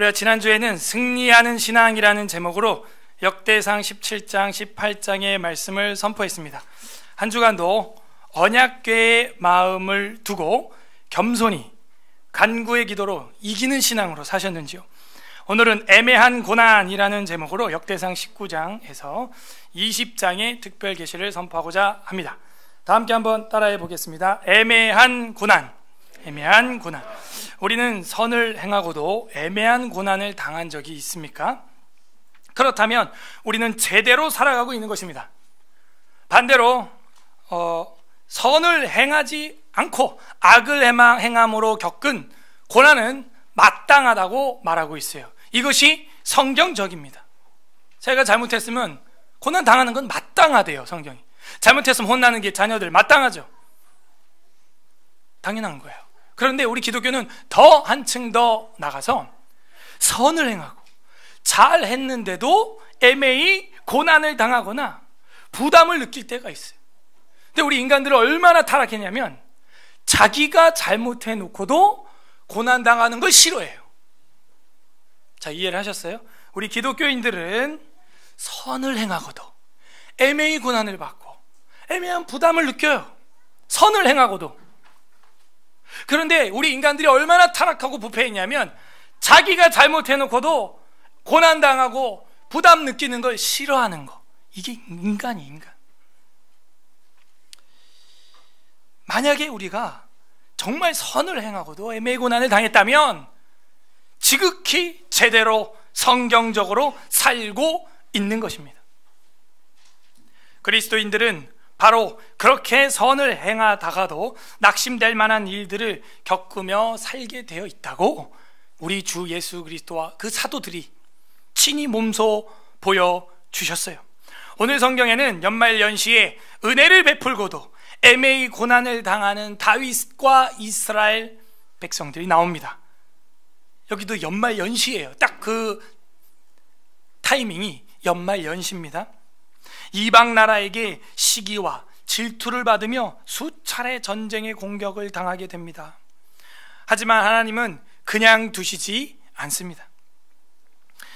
우리가 지난주에는 승리하는 신앙이라는 제목으로 역대상 17장, 18장의 말씀을 선포했습니다. 한 주간도 언약궤의 마음을 두고 겸손히 간구의 기도로 이기는 신앙으로 사셨는지요? 오늘은 애매한 고난이라는 제목으로 역대상 19장에서 20장의 특별 계시를 선포하고자 합니다. 다 함께 한번 따라해 보겠습니다. 애매한 고난. 애매한 고난. 우리는 선을 행하고도 애매한 고난을 당한 적이 있습니까? 그렇다면 우리는 제대로 살아가고 있는 것입니다. 반대로 선을 행하지 않고 악을 행함으로 겪은 고난은 마땅하다고 말하고 있어요. 이것이 성경적입니다. 제가 잘못했으면 고난 당하는 건 마땅하대요. 성경이. 잘못했으면 혼나는 게 자녀들 마땅하죠. 당연한 거예요. 그런데 우리 기독교는 더 한층 더 나가서 선을 행하고 잘 했는데도 애매히 고난을 당하거나 부담을 느낄 때가 있어요. 근데 우리 인간들은 얼마나 타락했냐면 자기가 잘못해 놓고도 고난 당하는 걸 싫어해요. 자, 이해를 하셨어요? 우리 기독교인들은 선을 행하고도 애매히 고난을 받고 애매한 부담을 느껴요. 선을 행하고도. 그런데 우리 인간들이 얼마나 타락하고 부패했냐면 자기가 잘못해놓고도 고난당하고 부담 느끼는 걸 싫어하는 거. 이게 인간이 인간. 만약에 우리가 정말 선을 행하고도 애매히 고난을 당했다면 지극히 제대로 성경적으로 살고 있는 것입니다. 그리스도인들은 바로 그렇게 선을 행하다가도 낙심될 만한 일들을 겪으며 살게 되어 있다고 우리 주 예수 그리스도와 그 사도들이 친히 몸소 보여주셨어요. 오늘 성경에는 연말연시에 은혜를 베풀고도 애매히 고난을 당하는 다윗과 이스라엘 백성들이 나옵니다. 여기도 연말연시예요. 딱 그 타이밍이 연말연시입니다. 이방 나라에게 시기와 질투를 받으며 수차례 전쟁의 공격을 당하게 됩니다. 하지만 하나님은 그냥 두시지 않습니다.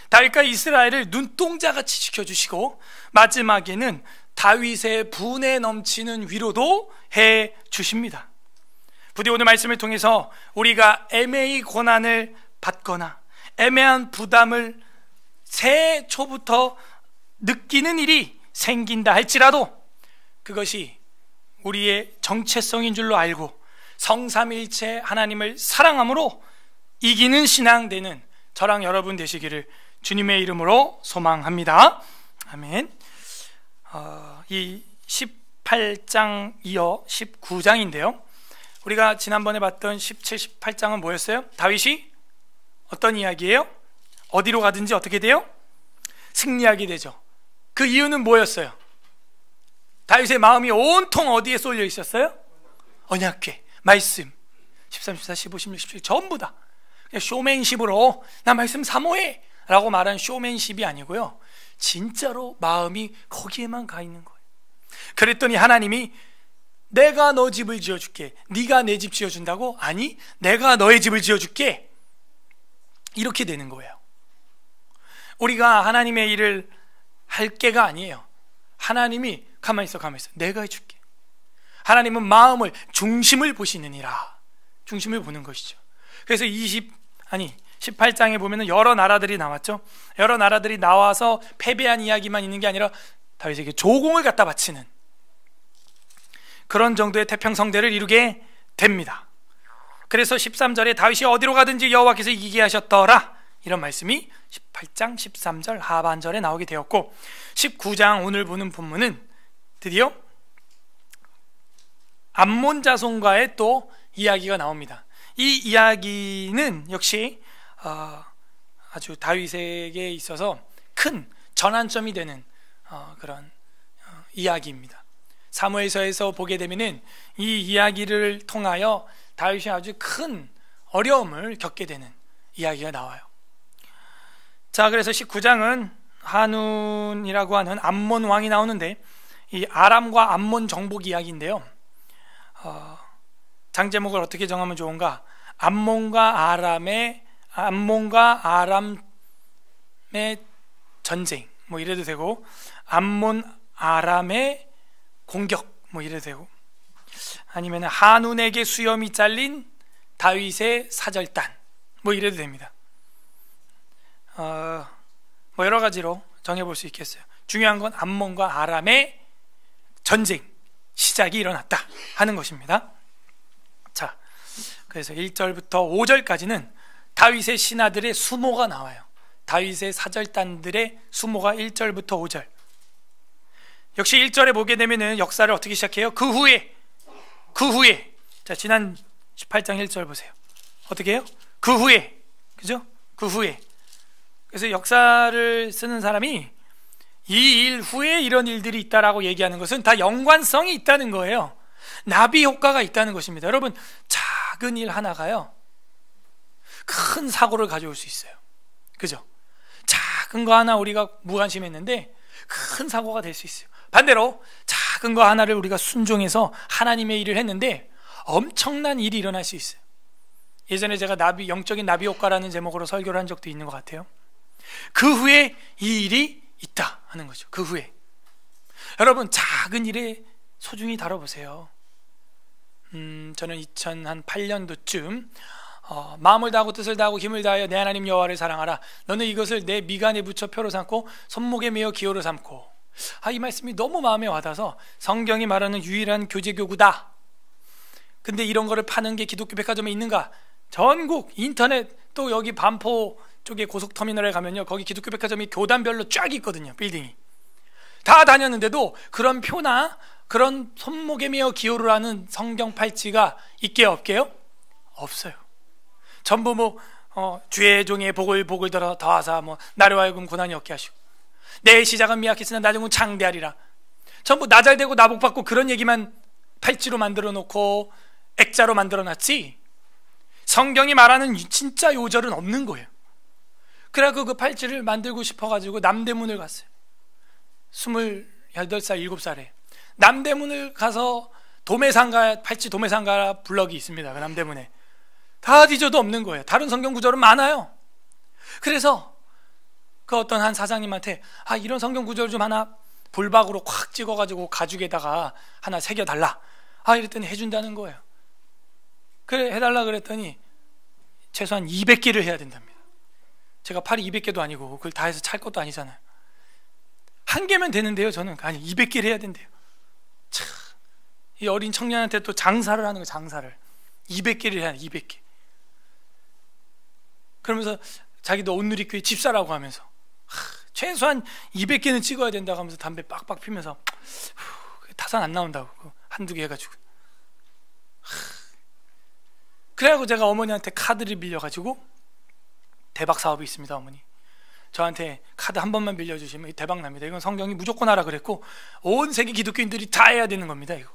다윗과 이스라엘을 눈동자같이 지켜주시고 마지막에는 다윗의 분에 넘치는 위로도 해 주십니다. 부디 오늘 말씀을 통해서 우리가 애매히 고난을 받거나 애매한 부담을 새해 초부터 느끼는 일이 생긴다 할지라도 그것이 우리의 정체성인 줄로 알고 성삼일체 하나님을 사랑함으로 이기는 신앙 되는 저랑 여러분 되시기를 주님의 이름으로 소망합니다. 아멘. 이 18장 이어 19장인데요 우리가 지난번에 봤던 17, 18장은 뭐였어요? 다윗이 어떤 이야기예요? 어디로 가든지 어떻게 돼요? 승리하게 되죠. 그 이유는 뭐였어요? 다윗의 마음이 온통 어디에 쏠려 있었어요? 언약궤, 말씀 13, 14, 15, 16, 17 전부 다 그냥 쇼맨십으로 나 말씀 사모해 라고 말한 쇼맨십이 아니고요 진짜로 마음이 거기에만 가 있는 거예요. 그랬더니 하나님이 내가 너 집을 지어줄게. 네가 내 집 지어준다고? 아니, 내가 너의 집을 지어줄게. 이렇게 되는 거예요. 우리가 하나님의 일을 할 게가 아니에요. 하나님이 가만히 있어 내가 해줄게. 하나님은 마음을 중심을 보시느니라. 중심을 보는 것이죠. 그래서 18장에 보면은 여러 나라들이 나왔죠. 여러 나라들이 나와서 패배한 이야기만 있는 게 아니라 다윗에게 조공을 갖다 바치는 그런 정도의 태평성대를 이루게 됩니다. 그래서 13절에 다윗이 어디로 가든지 여호와께서 이기게 하셨더라 이런 말씀이 18장 13절 하반절에 나오게 되었고 19장 오늘 보는 본문은 드디어 암몬 자손과의 또 이야기가 나옵니다. 이 이야기는 역시 아주 다윗에게 있어서 큰 전환점이 되는 그런 이야기입니다. 사무엘서에서 보게 되면은 이 이야기를 통하여 다윗이 아주 큰 어려움을 겪게 되는 이야기가 나와요. 자, 그래서 19장은 하눈이라고 하는 암몬 왕이 나오는데 이 아람과 암몬 정복 이야기인데요. 장 제목을 어떻게 정하면 좋은가? 암몬과 아람의 암몬과 아람의 전쟁 뭐 이래도 되고, 암몬 아람의 공격 뭐 이래도 되고, 아니면 한운에게 수염이 잘린 다윗의 사절단 뭐 이래도 됩니다. 뭐 여러 가지로 정해볼 수 있겠어요. 중요한 건 암몬과 아람의 전쟁 시작이 일어났다 하는 것입니다. 자, 그래서 1절부터 5절까지는 다윗의 신하들의 수모가 나와요. 다윗의 사절단들의 수모가 1절부터 5절. 역시 1절에 보게 되면은 역사를 어떻게 시작해요? 그 후에 자, 지난 18장 1절 보세요. 어떻게 해요? 그 후에, 그죠? 그 후에. 그래서 역사를 쓰는 사람이 이 일 후에 이런 일들이 있다라고 얘기하는 것은 다 연관성이 있다는 거예요. 나비 효과가 있다는 것입니다. 여러분, 작은 일 하나가요 큰 사고를 가져올 수 있어요. 그죠? 작은 거 하나 우리가 무관심했는데 큰 사고가 될 수 있어요. 반대로 작은 거 하나를 우리가 순종해서 하나님의 일을 했는데 엄청난 일이 일어날 수 있어요. 예전에 제가 영적인 나비 효과라는 제목으로 설교를 한 적도 있는 것 같아요. 그 후에 이 일이 있다 하는 거죠. 그 후에. 여러분, 작은 일에 소중히 다뤄보세요. 저는 2008년도쯤 마음을 다하고 뜻을 다하고 힘을 다하여 내 하나님 여호와를 사랑하라. 너는 이것을 내 미간에 붙여 표로 삼고 손목에 메어 기호로 삼고. 이 말씀이 너무 마음에 와닿아서 성경이 말하는 유일한 교제교구다. 근데 이런 거를 파는 게 기독교 백화점에 있는가? 전국 인터넷, 또 여기 반포 쪽에 고속터미널에 가면요, 거기 기독교 백화점이 교단별로 쫙 있거든요. 빌딩이 다 다녔는데도 그런 표나 그런 손목에 메어 기호를 하는 성경 팔찌가 있게요, 없게요? 없어요. 전부 뭐 주의 종의 복을 들어 더하사 뭐 나로 하여금 고난이 없게 하시고 내 시작은 미약했으나 나중은 창대하리라. 전부 나 잘 되고 나 복 받고 그런 얘기만 팔찌로 만들어 놓고 액자로 만들어 놨지, 성경이 말하는 진짜 요절은 없는 거예요. 그래서 그 팔찌를 만들고 싶어가지고 남대문을 갔어요. 28살 7살에 남대문을 가서 팔찌 도매상가 블럭이 있습니다. 그 남대문에 다 뒤져도 없는 거예요. 다른 성경 구절은 많아요. 그래서 그 어떤 한 사장님한테 이런 성경 구절 좀 하나 불박으로 콱 찍어가지고 가죽에다가 하나 새겨달라. 이랬더니 해준다는 거예요. 그래, 해달라 그랬더니 최소한 200개를 해야 된답니다. 제가 팔이 200개도 아니고 그걸 다 해서 찰 것도 아니잖아요. 한 개면 되는데요, 저는 200개를 해야 된대요. 참, 이 어린 청년한테 또 장사를 하는 거예요. 장사를 200개를 해야 돼. 200개. 그러면서 자기도 온누리교회 집사라고 하면서 최소한 200개는 찍어야 된다고 하면서 담배 빡빡 피면서 타산 안 나온다고 한두 개 해가지고. 그래가지고 제가 어머니한테 카드를 빌려가지고, 대박 사업이 있습니다. 어머니, 저한테 카드 한 번만 빌려주시면 대박 납니다. 이건 성경이 무조건 하라 그랬고 온 세계 기독교인들이 다 해야 되는 겁니다. 이거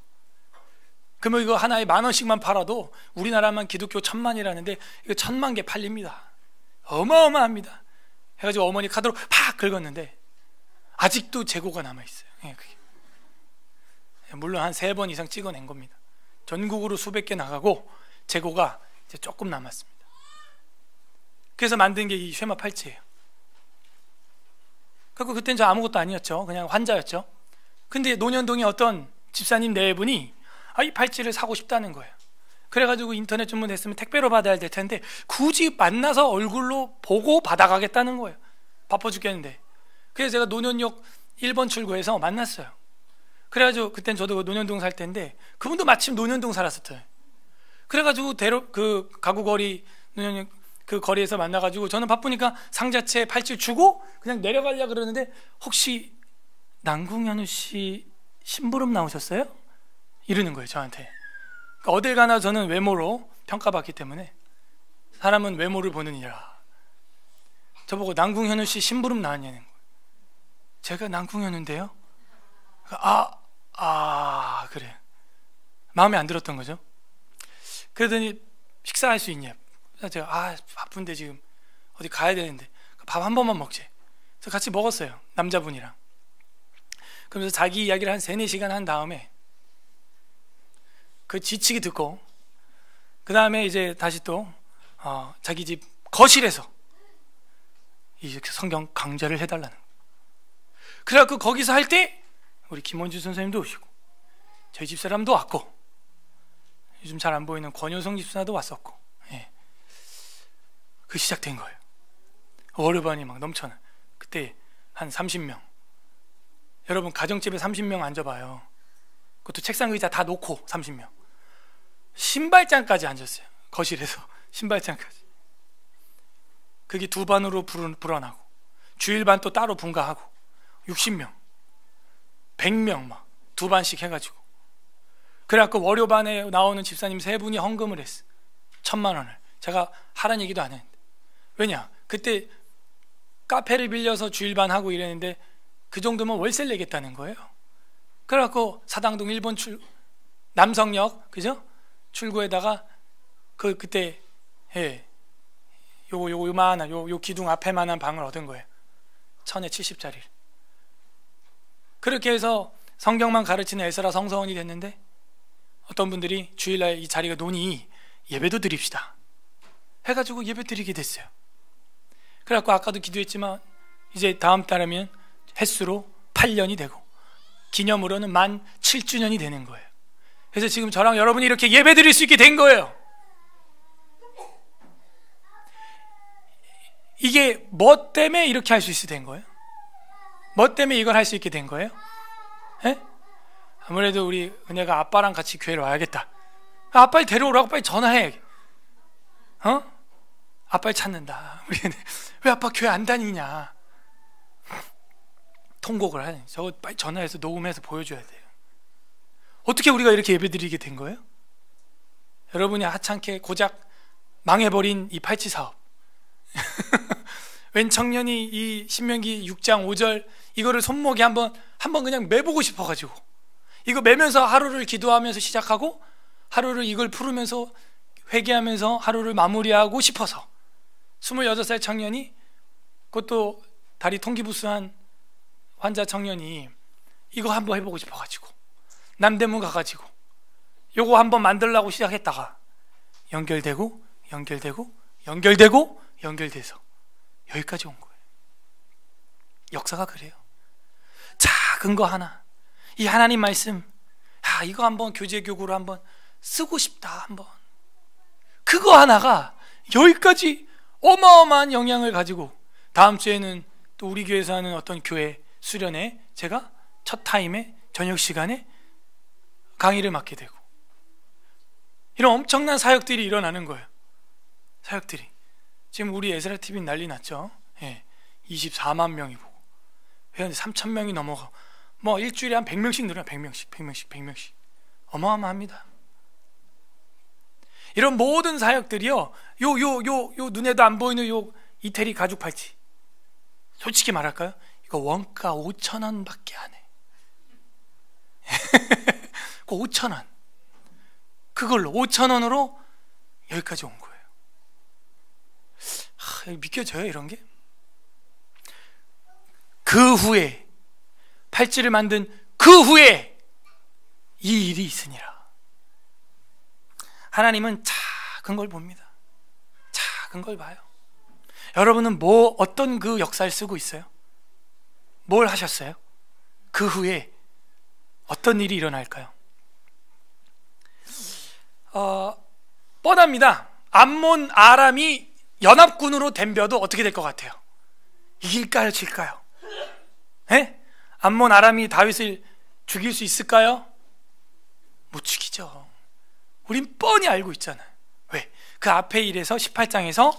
그러면 이거 하나에 10,000원씩만 팔아도 우리나라만 기독교 10,000만이라는데 이거 10,000만 개 팔립니다. 어마어마합니다. 해가지고 어머니 카드로 팍 긁었는데 아직도 재고가 남아있어요. 그게. 물론 한 3번 이상 찍어낸 겁니다. 전국으로 수백 개 나가고 재고가 이제 조금 남았습니다. 그래서 만든 게 이 쉐마 팔찌예요. 그리고 그때는 저 아무것도 아니었죠. 그냥 환자였죠. 근데 논현동에 어떤 집사님 네 분이 이 팔찌를 사고 싶다는 거예요. 그래가지고 인터넷 주문했으면 택배로 받아야 될 텐데 굳이 만나서 얼굴로 보고 받아가겠다는 거예요. 바빠 죽겠는데. 그래서 제가 논현역 1번 출구에서 만났어요. 그래가지고 그땐 저도 논현동 살 때인데 그분도 마침 논현동 살았었어요. 그래가지고 그 가구거리 논현역 그 거리에서 만나가지고 저는 바쁘니까 상자채 팔찌 주고 그냥 내려가려고 그러는데 혹시 남궁현우 씨 심부름 나오셨어요? 이러는 거예요, 저한테. 그러니까 어딜 가나 저는 외모로 평가받기 때문에 사람은 외모를 보느니라. 저보고 남궁현우 씨 심부름 나왔냐는 거예요. 제가 남궁현우인데요? 그래. 마음에 안 들었던 거죠. 그러더니 식사할 수 있냐? 제가 바쁜데 지금 어디 가야 되는데 밥 한 번만 먹지. 그래서 같이 먹었어요, 남자분이랑. 그러면서 자기 이야기를 한 3-4시간 한 다음에 그 지치기 듣고 그 다음에 이제 다시 또 자기 집 거실에서 이렇게 성경 강좌를 해달라는 거예요. 그래갖고 거기서 할 때 우리 김원주 선생님도 오시고 저희 집사람도 왔고 요즘 잘 안 보이는 권효성 집사도 왔었고, 예. 그 시작된 거예요. 월요반이 막 넘쳐나. 그때 한 30명. 여러분 가정집에 30명 앉아봐요. 그것도 책상 의자 다 놓고 30명. 신발장까지 앉았어요. 거실에서 신발장까지. 그게 두 반으로 불어나고 주일반 또 따로 분가하고 60명 100명 막 두 반씩 해가지고, 그래갖고 월요반에 나오는 집사님 세 분이 헌금을 했어. 1,000만 원을. 제가 하라는 얘기도 안 했는데. 왜냐, 그때 카페를 빌려서 주일반 하고 이랬는데 그 정도면 월세를 내겠다는 거예요. 그래갖고 사당동 1번 남성역, 그죠? 출구에다가 그때, 예, 요만한 요 기둥 앞에만한 방을 얻은 거예요. 1,070짜리를. 그렇게 해서 성경만 가르치는 에스라 성서원이 됐는데, 어떤 분들이 주일날 이 자리가 노니 예배도 드립시다 해가지고 예배 드리게 됐어요. 그래갖고 아까도 기도했지만 이제 다음 달이면 횟수로 8년이 되고 기념으로는 만 7주년이 되는 거예요. 그래서 지금 저랑 여러분이 이렇게 예배 드릴 수 있게 된 거예요. 이게 뭐 때문에 이렇게 할 수 있게 된 거예요? 뭐 때문에 이걸 할 수 있게 된 거예요? 에? 아무래도 우리 은혜가 아빠랑 같이 교회를 와야겠다. 아빠를 데려오라고 빨리 전화해. 아빠를 찾는다. 왜 아빠 교회 안 다니냐? 통곡을 하네. 저거 빨리 전화해서 녹음해서 보여줘야 돼요. 어떻게 우리가 이렇게 예배드리게 된 거예요? 여러분이 하찮게 고작 망해버린 이 팔찌 사업. 웬 청년이 이 신명기 6장 5절 이거를 손목에 한번 그냥 매보고 싶어가지고, 이거 매면서 하루를 기도하면서 시작하고 하루를 이걸 풀으면서 회개하면서 하루를 마무리하고 싶어서 26살 청년이, 그것도 다리 통기부스한 환자 청년이 이거 한번 해보고 싶어가지고 남대문 가가지고 요거 한번 만들려고 시작했다가 연결되고 연결돼서 여기까지 온 거예요. 역사가 그래요. 작은 거 하나, 이 하나님 말씀, 이거 한번 교재교구로 한번 쓰고 싶다, 한번. 그거 하나가 여기까지 어마어마한 영향을 가지고, 다음 주에는 또 우리 교회에서 하는 어떤 교회 수련회 제가 첫 타임에 저녁 시간에 강의를 맡게 되고, 이런 엄청난 사역들이 일어나는 거예요. 사역들이 지금 우리 에스라 TV 난리 났죠. 예, 24만 명이 보고 회원이 3,000명이 넘어가고, 뭐 일주일에 한 100명씩 늘어요. 100명씩 어마어마합니다. 이런 모든 사역들이요, 요 눈에도 안 보이는 요 이태리 가죽 팔찌, 솔직히 말할까요? 이거 원가 5,000원 밖에 안 해. 그 5,000원, 그걸로 5,000원으로 여기까지 온 거예요. 믿겨져요, 이런 게? 그 후에, 팔찌를 만든 그 후에 이 일이 있으니라. 하나님은 작은 걸 봅니다. 작은 걸 봐요. 여러분은 어떤 그 역사를 쓰고 있어요? 뭘 하셨어요? 그 후에 어떤 일이 일어날까요? 뻔합니다. 암몬 아람이 연합군으로 덤벼도 어떻게 될 것 같아요? 이길까요, 질까요? 에? 암몬 아람이 다윗을 죽일 수 있을까요? 못 죽이죠. 우린 뻔히 알고 있잖아요. 왜? 그 앞에 일에서 18장에서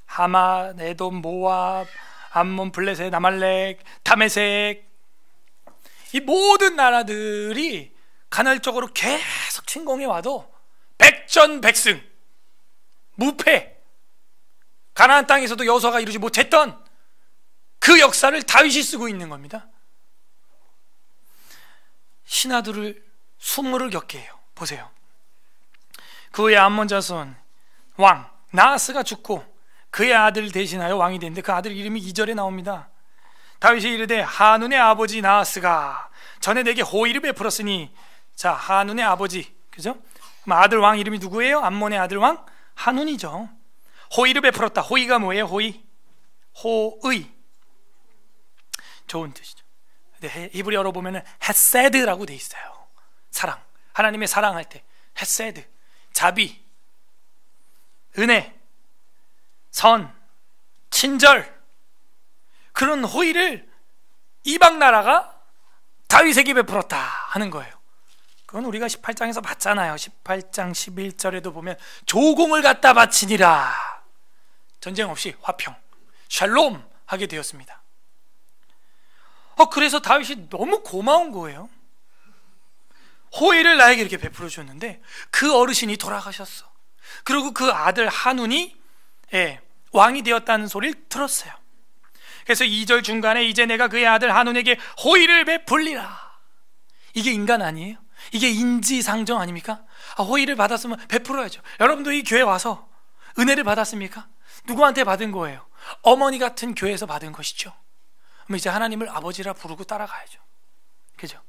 하맛, 에돔, 모압, 암몬, 블레셋, 아말렉, 다메섹, 이 모든 나라들이 간헐적으로 계속 침공해 와도 백전백승, 무패, 가나안 땅에서도 여호수아가 이루지 못했던 그 역사를 다윗이 쓰고 있는 겁니다. 신하들을 수모를 겪게 해요. 보세요. 그 후에 암몬 자손 왕 나하스가 죽고 그의 아들 대신하여 왕이 됐는데, 그 아들 이름이 2절에 나옵니다. 다윗이 이르되 하눈의 아버지 나하스가 전에 내게 호의를 베풀었으니, 자, 하눈의 아버지, 그죠? 그럼 아들 왕 이름이 누구예요? 암몬의 아들 왕 하눈이죠. 호의를 베풀었다. 호의가 뭐예요? 호의. 좋은 뜻이죠. 근데 히브리어로 보면은 헤세드라고 돼 있어요. 사랑. 하나님의 사랑할 때 헤세드, 자비, 은혜, 선, 친절, 그런 호의를 이방 나라가 다윗에게 베풀었다 하는 거예요. 그건 우리가 18장에서 봤잖아요. 18장 11절에도 보면 조공을 갖다 바치니라. 전쟁 없이 화평, 샬롬 하게 되었습니다. 그래서 다윗이 너무 고마운 거예요. 호의를 나에게 이렇게 베풀어 줬는데 그 어르신이 돌아가셨어. 그리고 그 아들 한운이 왕이 되었다는 소리를 들었어요. 그래서 2절 중간에 이제 내가 그의 아들 한운에게 호의를 베풀리라. 이게 인간 아니에요? 이게 인지상정 아닙니까? 호의를 받았으면 베풀어야죠. 여러분도 이 교회 와서 은혜를 받았습니까? 누구한테 받은 거예요? 어머니 같은 교회에서 받은 것이죠. 그럼 이제 하나님을 아버지라 부르고 따라가야죠. 그죠?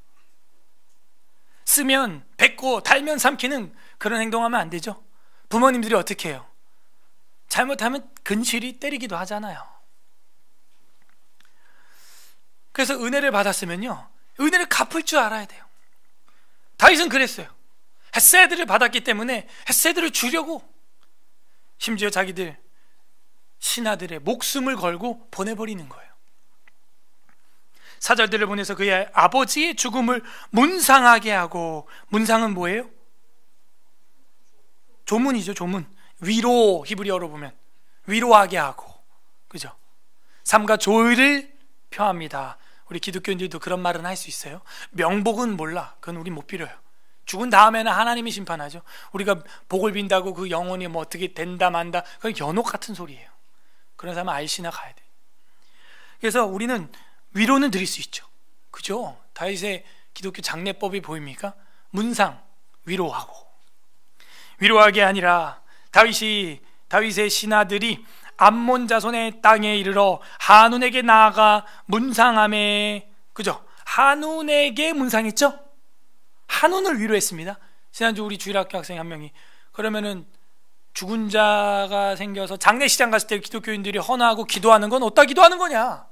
쓰면 뱉고 달면 삼키는 그런 행동하면 안 되죠. 부모님들이 어떻게 해요? 잘못하면 근실이 때리기도 하잖아요. 그래서 은혜를 받았으면요, 은혜를 갚을 줄 알아야 돼요. 다윗은 그랬어요. 헤세드를 받았기 때문에 헤세드를 주려고 심지어 자기들 신하들의 목숨을 걸고 보내버리는 거예요. 사절들을 보내서 그의 아버지의 죽음을 문상하게 하고, 문상은 뭐예요? 조문이죠. 조문. 위로, 히브리어로 보면 위로하게 하고, 그죠? 삼가 조의를 표합니다. 우리 기독교인들도 그런 말은 할 수 있어요. 명복은 몰라. 그건 우리 못 빌어요. 죽은 다음에는 하나님이 심판하죠. 우리가 복을 빈다고 그 영혼이 뭐 어떻게 된다 만다, 그건 연옥 같은 소리예요. 그런 사람은 알시나 가야 돼. 그래서 우리는 위로는 드릴 수 있죠. 그죠? 다윗의 기독교 장례법이 보입니까? 문상, 위로하고. 위로하게 아니라 다윗의 신하들이 암몬 자손의 땅에 이르러 한운에게 나아가 문상함에, 그죠? 한운에게 문상했죠? 한운을 위로했습니다. 지난주 우리 주일학교 학생 한 명이, 그러면은 죽은 자가 생겨서 장례식장 갔을 때 기독교인들이 헌화하고 기도하는 건 어디다 기도하는 거냐?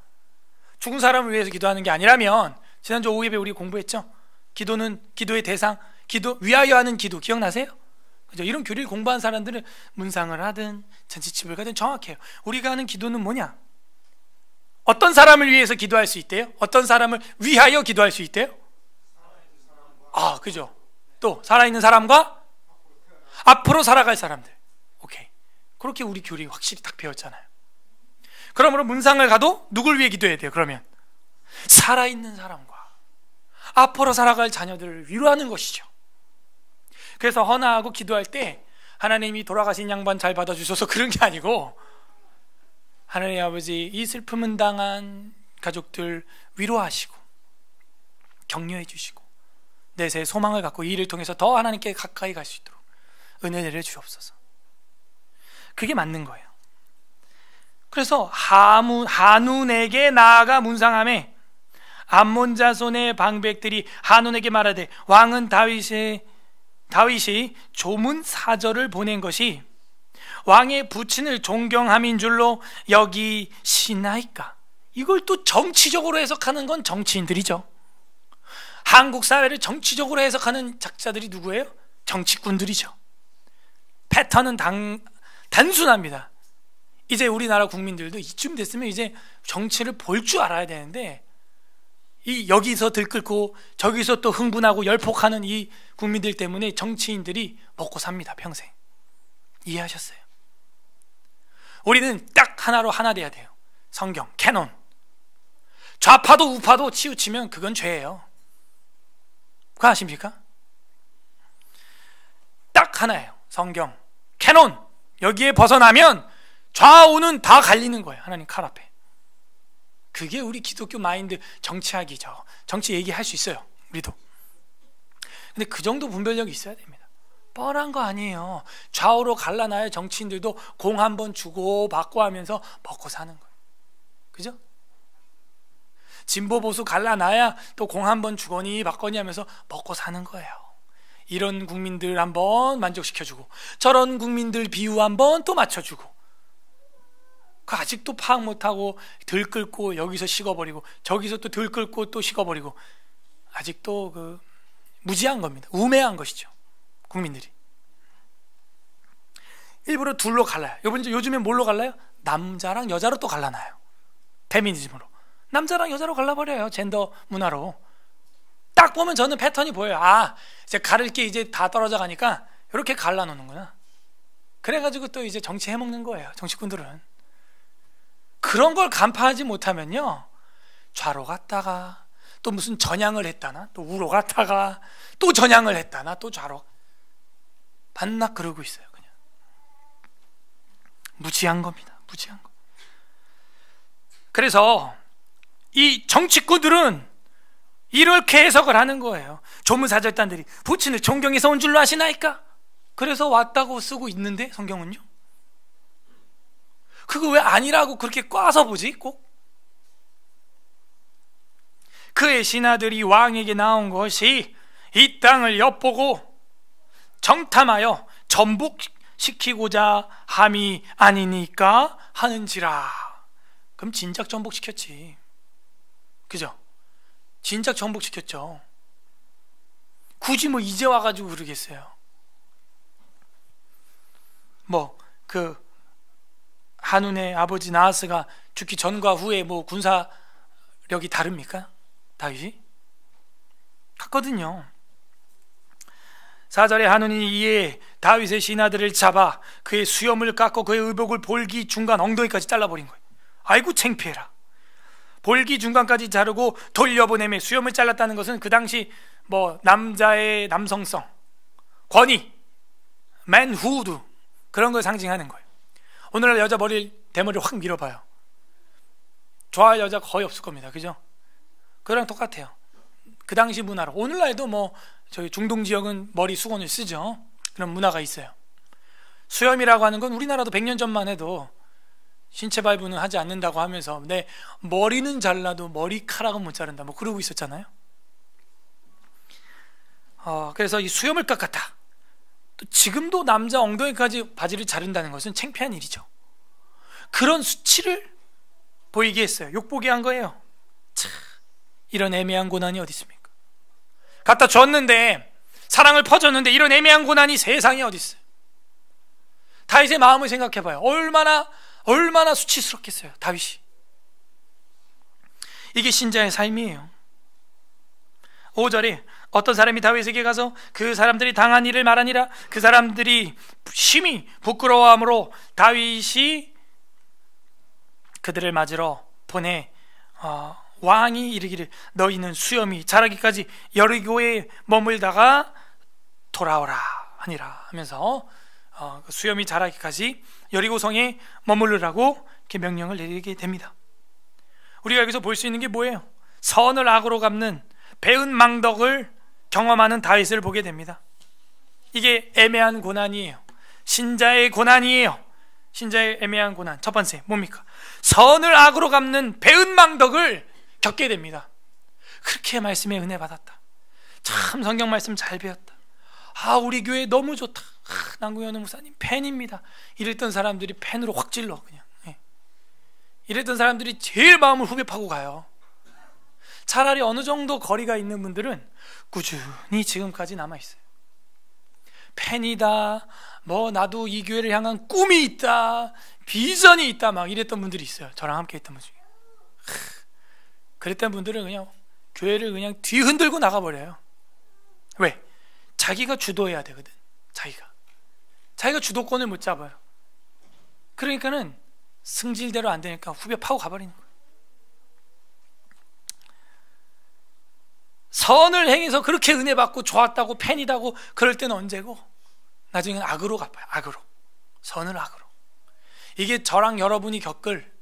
죽은 사람을 위해서 기도하는 게 아니라면, 지난주 오후 예배 우리 공부했죠? 기도는 기도의 대상, 위하여 하는 기도 기억나세요? 그죠? 이런 교리를 공부한 사람들은 문상을 하든 잔치집을 가든 정확해요. 우리가 하는 기도는 뭐냐? 어떤 사람을 위해서 기도할 수 있대요? 어떤 사람을 위하여 기도할 수 있대요? 그죠? 또 살아있는 사람과 앞으로 살아갈 사람들. 오케이. 그렇게 우리 교리 확실히 딱 배웠잖아요. 그러므로 문상을 가도 누굴 위해 기도해야 돼요? 그러면 살아있는 사람과 앞으로 살아갈 자녀들을 위로하는 것이죠. 그래서 헌화하고 기도할 때 하나님이 돌아가신 양반 잘 받아주셔서 그런 게 아니고, 하나님 아버지 이 슬픔은 당한 가족들 위로하시고 격려해 주시고 내세의 소망을 갖고 이 일을 통해서 더 하나님께 가까이 갈 수 있도록 은혜를 주옵소서. 그게 맞는 거예요. 그래서 한운에게 나아가 문상함에 암몬 자손의 방백들이 한운에게 말하되 왕은 다윗이 조문 사절을 보낸 것이 왕의 부친을 존경함인 줄로 여기시나이까. 이걸 또 정치적으로 해석하는 건 정치인들이죠. 한국 사회를 정치적으로 해석하는 작자들이 누구예요? 정치꾼들이죠. 패턴은 단순합니다. 이제 우리나라 국민들도 이쯤 됐으면 이제 정치를 볼 줄 알아야 되는데, 여기서 들끓고 저기서 또 흥분하고 열폭하는 이 국민들 때문에 정치인들이 먹고 삽니다. 평생. 이해하셨어요? 우리는 딱 하나로 하나 돼야 돼요. 성경, 캐논. 좌파도 우파도 치우치면 그건 죄예요. 그거 아십니까? 딱 하나예요. 성경, 캐논. 여기에 벗어나면 좌우는 다 갈리는 거예요. 하나님 칼 앞에. 그게 우리 기독교 마인드. 정치학이죠. 정치 얘기할 수 있어요, 우리도. 근데 그 정도 분별력이 있어야 됩니다. 뻔한 거 아니에요. 좌우로 갈라놔야 정치인들도 공 한번 주고 받고 하면서 먹고 사는 거예요. 그죠? 진보 보수 갈라놔야 또 공 한번 주거니 받거니 하면서 먹고 사는 거예요. 이런 국민들 한번 만족시켜주고 저런 국민들 비유 한번 또 맞춰주고 그 아직도 파악 못하고 들끓고 여기서 식어버리고 저기서 또 들끓고 또 식어버리고 아직도 그 무지한 겁니다. 우매한 것이죠. 국민들이 일부러 둘로 갈라요. 요즘에 뭘로 갈라요? 남자랑 여자로 또 갈라놔요. 페미니즘으로 남자랑 여자로 갈라버려요. 젠더 문화로. 딱 보면 저는 패턴이 보여요. 아, 이제 가를 게 이제 다 떨어져 가니까 이렇게 갈라놓는구나. 그래가지고 또 이제 정치 해먹는 거예요. 정치꾼들은. 그런 걸 간파하지 못하면요, 좌로 갔다가 또 무슨 전향을 했다나 또 우로 갔다가 또 전향을 했다나 또 좌로 반납 그러고 있어요. 그냥 무지한 겁니다. 무지한 거. 그래서 이 정치꾼들은 이렇게 해석을 하는 거예요. 조문사절단들이 부친을 존경해서 온 줄로 아시나이까? 그래서 왔다고 쓰고 있는데 성경은요, 그거 왜 아니라고 그렇게 꽈서 보지? 꼭 그의 신하들이 왕에게 나온 것이 이 땅을 엿보고 정탐하여 전복시키고자 함이 아니니까 하는지라. 그럼 진작 전복시켰지. 그죠? 진작 전복시켰죠. 굳이 뭐 이제 와가지고 그러겠어요. 뭐 그 한운의 아버지 나하스가 죽기 전과 후에 뭐 군사력이 다릅니까? 다윗이? 같거든요. 4절에 한운이 이에 다윗의 신하들을 잡아 그의 수염을 깎고 그의 의복을 볼기 중간 엉덩이까지 잘라버린 거예요. 아이고 창피해라. 볼기 중간까지 자르고 돌려보내며, 수염을 잘랐다는 것은 그 당시 뭐 남자의 남성성, 권위, 맨후드 그런 걸 상징하는 거예요. 오늘날 여자 대머리를 확 밀어봐요. 좋아할 여자 거의 없을 겁니다. 그죠? 그거랑 똑같아요. 그 당시 문화로. 오늘날도 뭐 저희 중동 지역은 머리 수건을 쓰죠. 그런 문화가 있어요. 수염이라고 하는 건 우리나라도 100년 전만 해도 신체 발부는 하지 않는다고 하면서 내 머리는 잘라도 머리카락은 못 자른다 뭐 그러고 있었잖아요. 그래서 이 수염을 깎았다. 또 지금도 남자 엉덩이까지 바지를 자른다는 것은 창피한 일이죠. 그런 수치를 보이게 했어요. 욕보게 한 거예요. 참, 이런 애매한 고난이 어디 있습니까? 갖다 줬는데, 사랑을 퍼줬는데 이런 애매한 고난이 세상에 어디 있어요? 다윗의 마음을 생각해봐요. 얼마나 수치스럽겠어요, 다윗이. 이게 신자의 삶이에요. 5절에 어떤 사람이 다윗에게 가서 그 사람들이 당한 일을 말하니라. 그 사람들이 심히 부끄러워함으로 다윗이 그들을 맞으러 보내 왕이 이르기를 너희는 수염이 자라기까지 여리고에 머물다가 돌아오라 하니라 하면서 수염이 자라기까지 여리고성에 머무르라고 이렇게 명령을 내리게 됩니다. 우리가 여기서 볼 수 있는 게 뭐예요? 선을 악으로 갚는 배은망덕을 경험하는 다윗을 보게 됩니다. 이게 애매한 고난이에요. 신자의 고난이에요. 신자의 애매한 고난. 첫 번째 뭡니까? 선을 악으로 갚는 배은망덕을 겪게 됩니다. 그렇게 말씀에 은혜 받았다. 참 성경 말씀 잘 배웠다. 우리 교회 너무 좋다. 남궁현우 목사님 팬입니다. 이랬던 사람들이 팬으로 확 찔러 그냥. 이랬던 사람들이 제일 마음을 후벼 파고 가요. 차라리 어느 정도 거리가 있는 분들은 꾸준히 지금까지 남아있어요. 팬이다, 뭐 나도 이 교회를 향한 꿈이 있다, 비전이 있다 막 이랬던 분들이 있어요. 저랑 함께 했던 분 중에. 그랬던 분들은 그냥 교회를 그냥 뒤흔들고 나가버려요. 왜? 자기가 주도해야 되거든. 자기가 주도권을 못 잡아요. 그러니까는 승질대로 안 되니까 후벼 파고 가버리는 거예요. 선을 행해서 그렇게 은혜 받고 좋았다고 팬이다고 그럴 때는 언제고, 나중에는 악으로 갚아요. 악으로. 선을 악으로. 이게 저랑 여러분이 겪을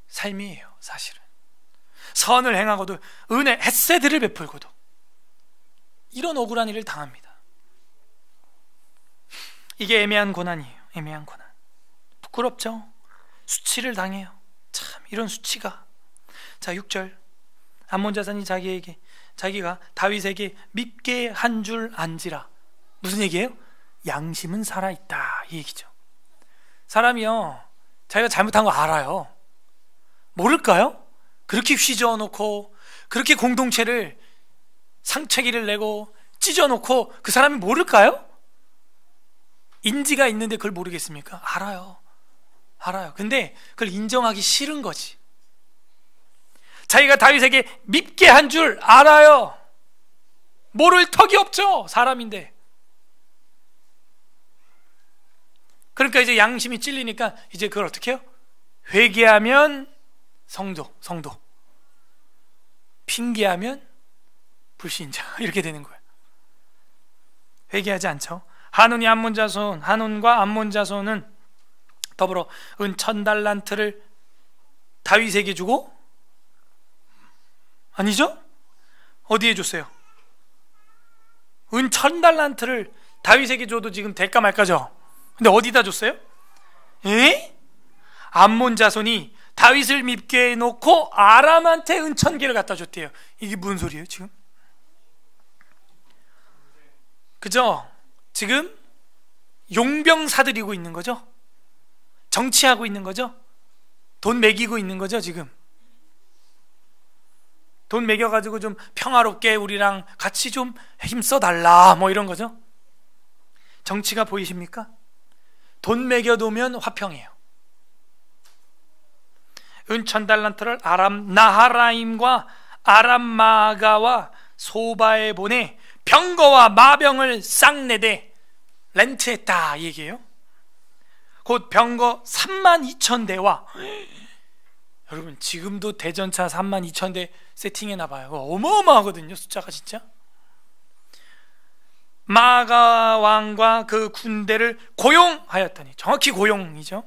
삶이에요. 사실은 선을 행하고도 은혜 햇새들을 베풀고도 이런 억울한 일을 당합니다. 이게 애매한 고난이에요. 애매한 고난. 부끄럽죠? 수치를 당해요. 참 이런 수치가. 자 6절 암몬 자손이 자기가 다윗에게 밉게 한 줄 안지라. 무슨 얘기예요? 양심은 살아있다 이 얘기죠. 사람이요 자기가 잘못한 거 알아요. 모를까요? 그렇게 휘저어 놓고 그렇게 공동체를 상체기를 내고 찢어 놓고 그 사람이 모를까요? 인지가 있는데 그걸 모르겠습니까? 알아요. 근데 그걸 인정하기 싫은 거지. 자기가 다윗에게 밉게 한 줄 알아요. 모를 턱이 없죠. 사람인데. 그러니까 이제 양심이 찔리니까 이제 그걸 어떻게 해요? 회개하면 성도. 핑계하면 불신자. 이렇게 되는 거예요. 회개하지 않죠. 한온과 암몬 자손은 더불어 은 1000달란트를 다윗에게 주고, 아니죠? 어디에 줬어요? 은 1000달란트를 다윗에게 줘도 지금 될까 말까죠? 근데 어디다 줬어요? 암몬 자손이 다윗을 밉게 해놓고 아람한테 은 1000개를 갖다 줬대요. 이게 무슨 소리예요 지금? 그죠? 지금 용병 사들이고 있는 거죠? 정치하고 있는 거죠? 돈 매기고 있는 거죠 지금? 돈 매겨가지고 좀 평화롭게 우리랑 같이 좀 힘써달라 뭐 이런 거죠? 정치가 보이십니까? 돈 매겨두면 화평이에요. 은 1000달란트를 아람 나하라임과 아람 마가와 소바에 보내 병거와 마병을 쌍내대 렌트했다 이 얘기예요. 곧 병거 32,000대와 여러분 지금도 대전차 32,000대 세팅해나 봐요. 어마어마하거든요 숫자가 진짜. 마가 왕과 그 군대를 고용하였더니, 정확히 고용이죠.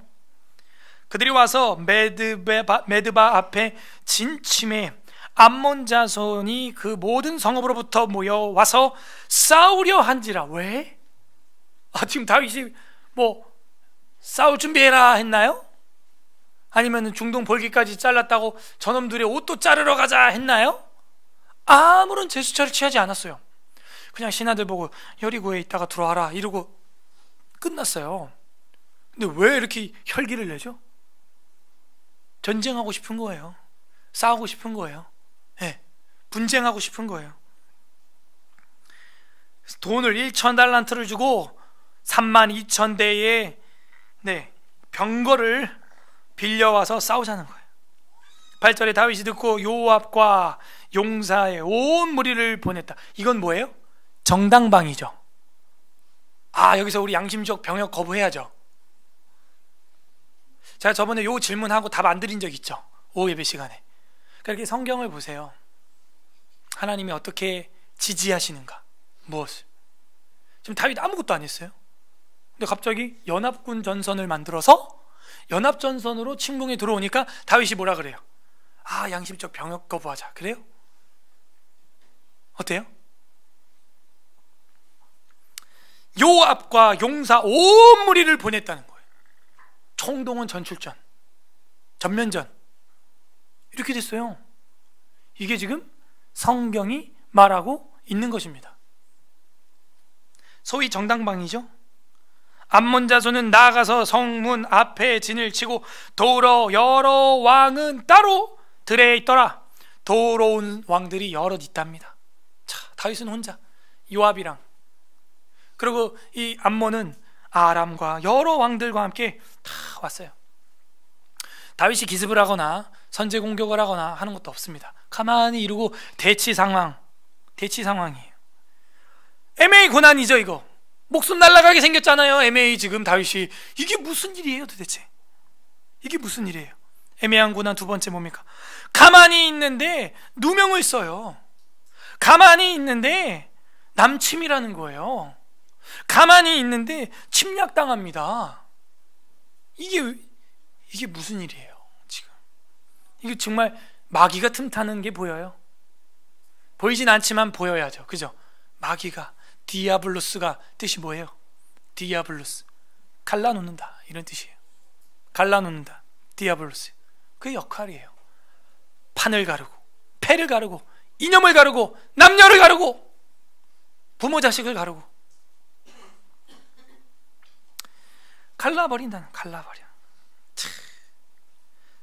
그들이 와서 메드바 앞에 진침해 암몬 자손이 그 모든 성읍으로부터 모여와서 싸우려 한지라. 왜? 지금 다윗이 뭐 싸울 준비해라 했나요? 아니면 중동 볼기까지 잘랐다고 저놈들의 옷도 자르러 가자 했나요? 아무런 제스처를 취하지 않았어요. 그냥 신하들 보고 여리고에 있다가 들어와라 이러고 끝났어요. 근데 왜 이렇게 혈기를 내죠? 전쟁하고 싶은 거예요. 싸우고 싶은 거예요. 분쟁하고 싶은 거예요. 돈을 1000달란트를 주고 32,000대의 병거를 빌려와서 싸우자는 거예요. 8절에 다윗이 듣고 요압과 용사의 온 무리를 보냈다. 이건 뭐예요? 정당방위죠. 여기서 우리 양심적 병역 거부해야죠. 제가 저번에 요 질문하고 답 안 드린 적 있죠. 오후 예배 시간에. 그렇게 성경을 보세요. 하나님이 어떻게 지지하시는가? 무엇을? 지금 다윗 아무것도 안 했어요. 근데 갑자기 연합군 전선을 만들어서 연합전선으로 침공에 들어오니까 다윗이 뭐라 그래요? 양심적 병역 거부하자. 그래요? 어때요? 요압과 용사 온 무리를 보냈다는 거예요. 총동원 전출전, 전면전 이렇게 됐어요. 이게 지금 성경이 말하고 있는 것입니다. 소위 정당방위죠. 암몬 자손은 나아가서 성문 앞에 진을 치고 도로 여러 왕은 따로 들에 있더라. 도로운 왕들이 여럿 있답니다. 다윗은 혼자 요압이랑, 그리고 이 암몬은 아람과 여러 왕들과 함께 다 왔어요. 다윗이 기습을 하거나 선제 공격을 하거나 하는 것도 없습니다. 가만히 이러고 대치 상황이에요. 애매히 고난이죠. 이거 목숨 날아가게 생겼잖아요. 애매히 지금 다윗이. 이게 무슨 일이에요 도대체? 이게 무슨 일이에요? 애매한 고난 두 번째 뭡니까? 가만히 있는데 누명을 써요. 가만히 있는데 남침이라는 거예요. 가만히 있는데 침략당합니다. 이게 무슨 일이에요 지금? 이게 정말 마귀가 틈타는 게 보여요. 보이진 않지만 보여야죠. 그죠? 마귀가, 디아블로스가 뜻이 뭐예요? 디아블로스, 갈라놓는다 이런 뜻이에요. 갈라놓는다, 디아블로스. 그 역할이에요. 판을 가르고 패를 가르고 이념을 가르고 남녀를 가르고 부모 자식을 가르고 갈라버린다는, 갈라버려.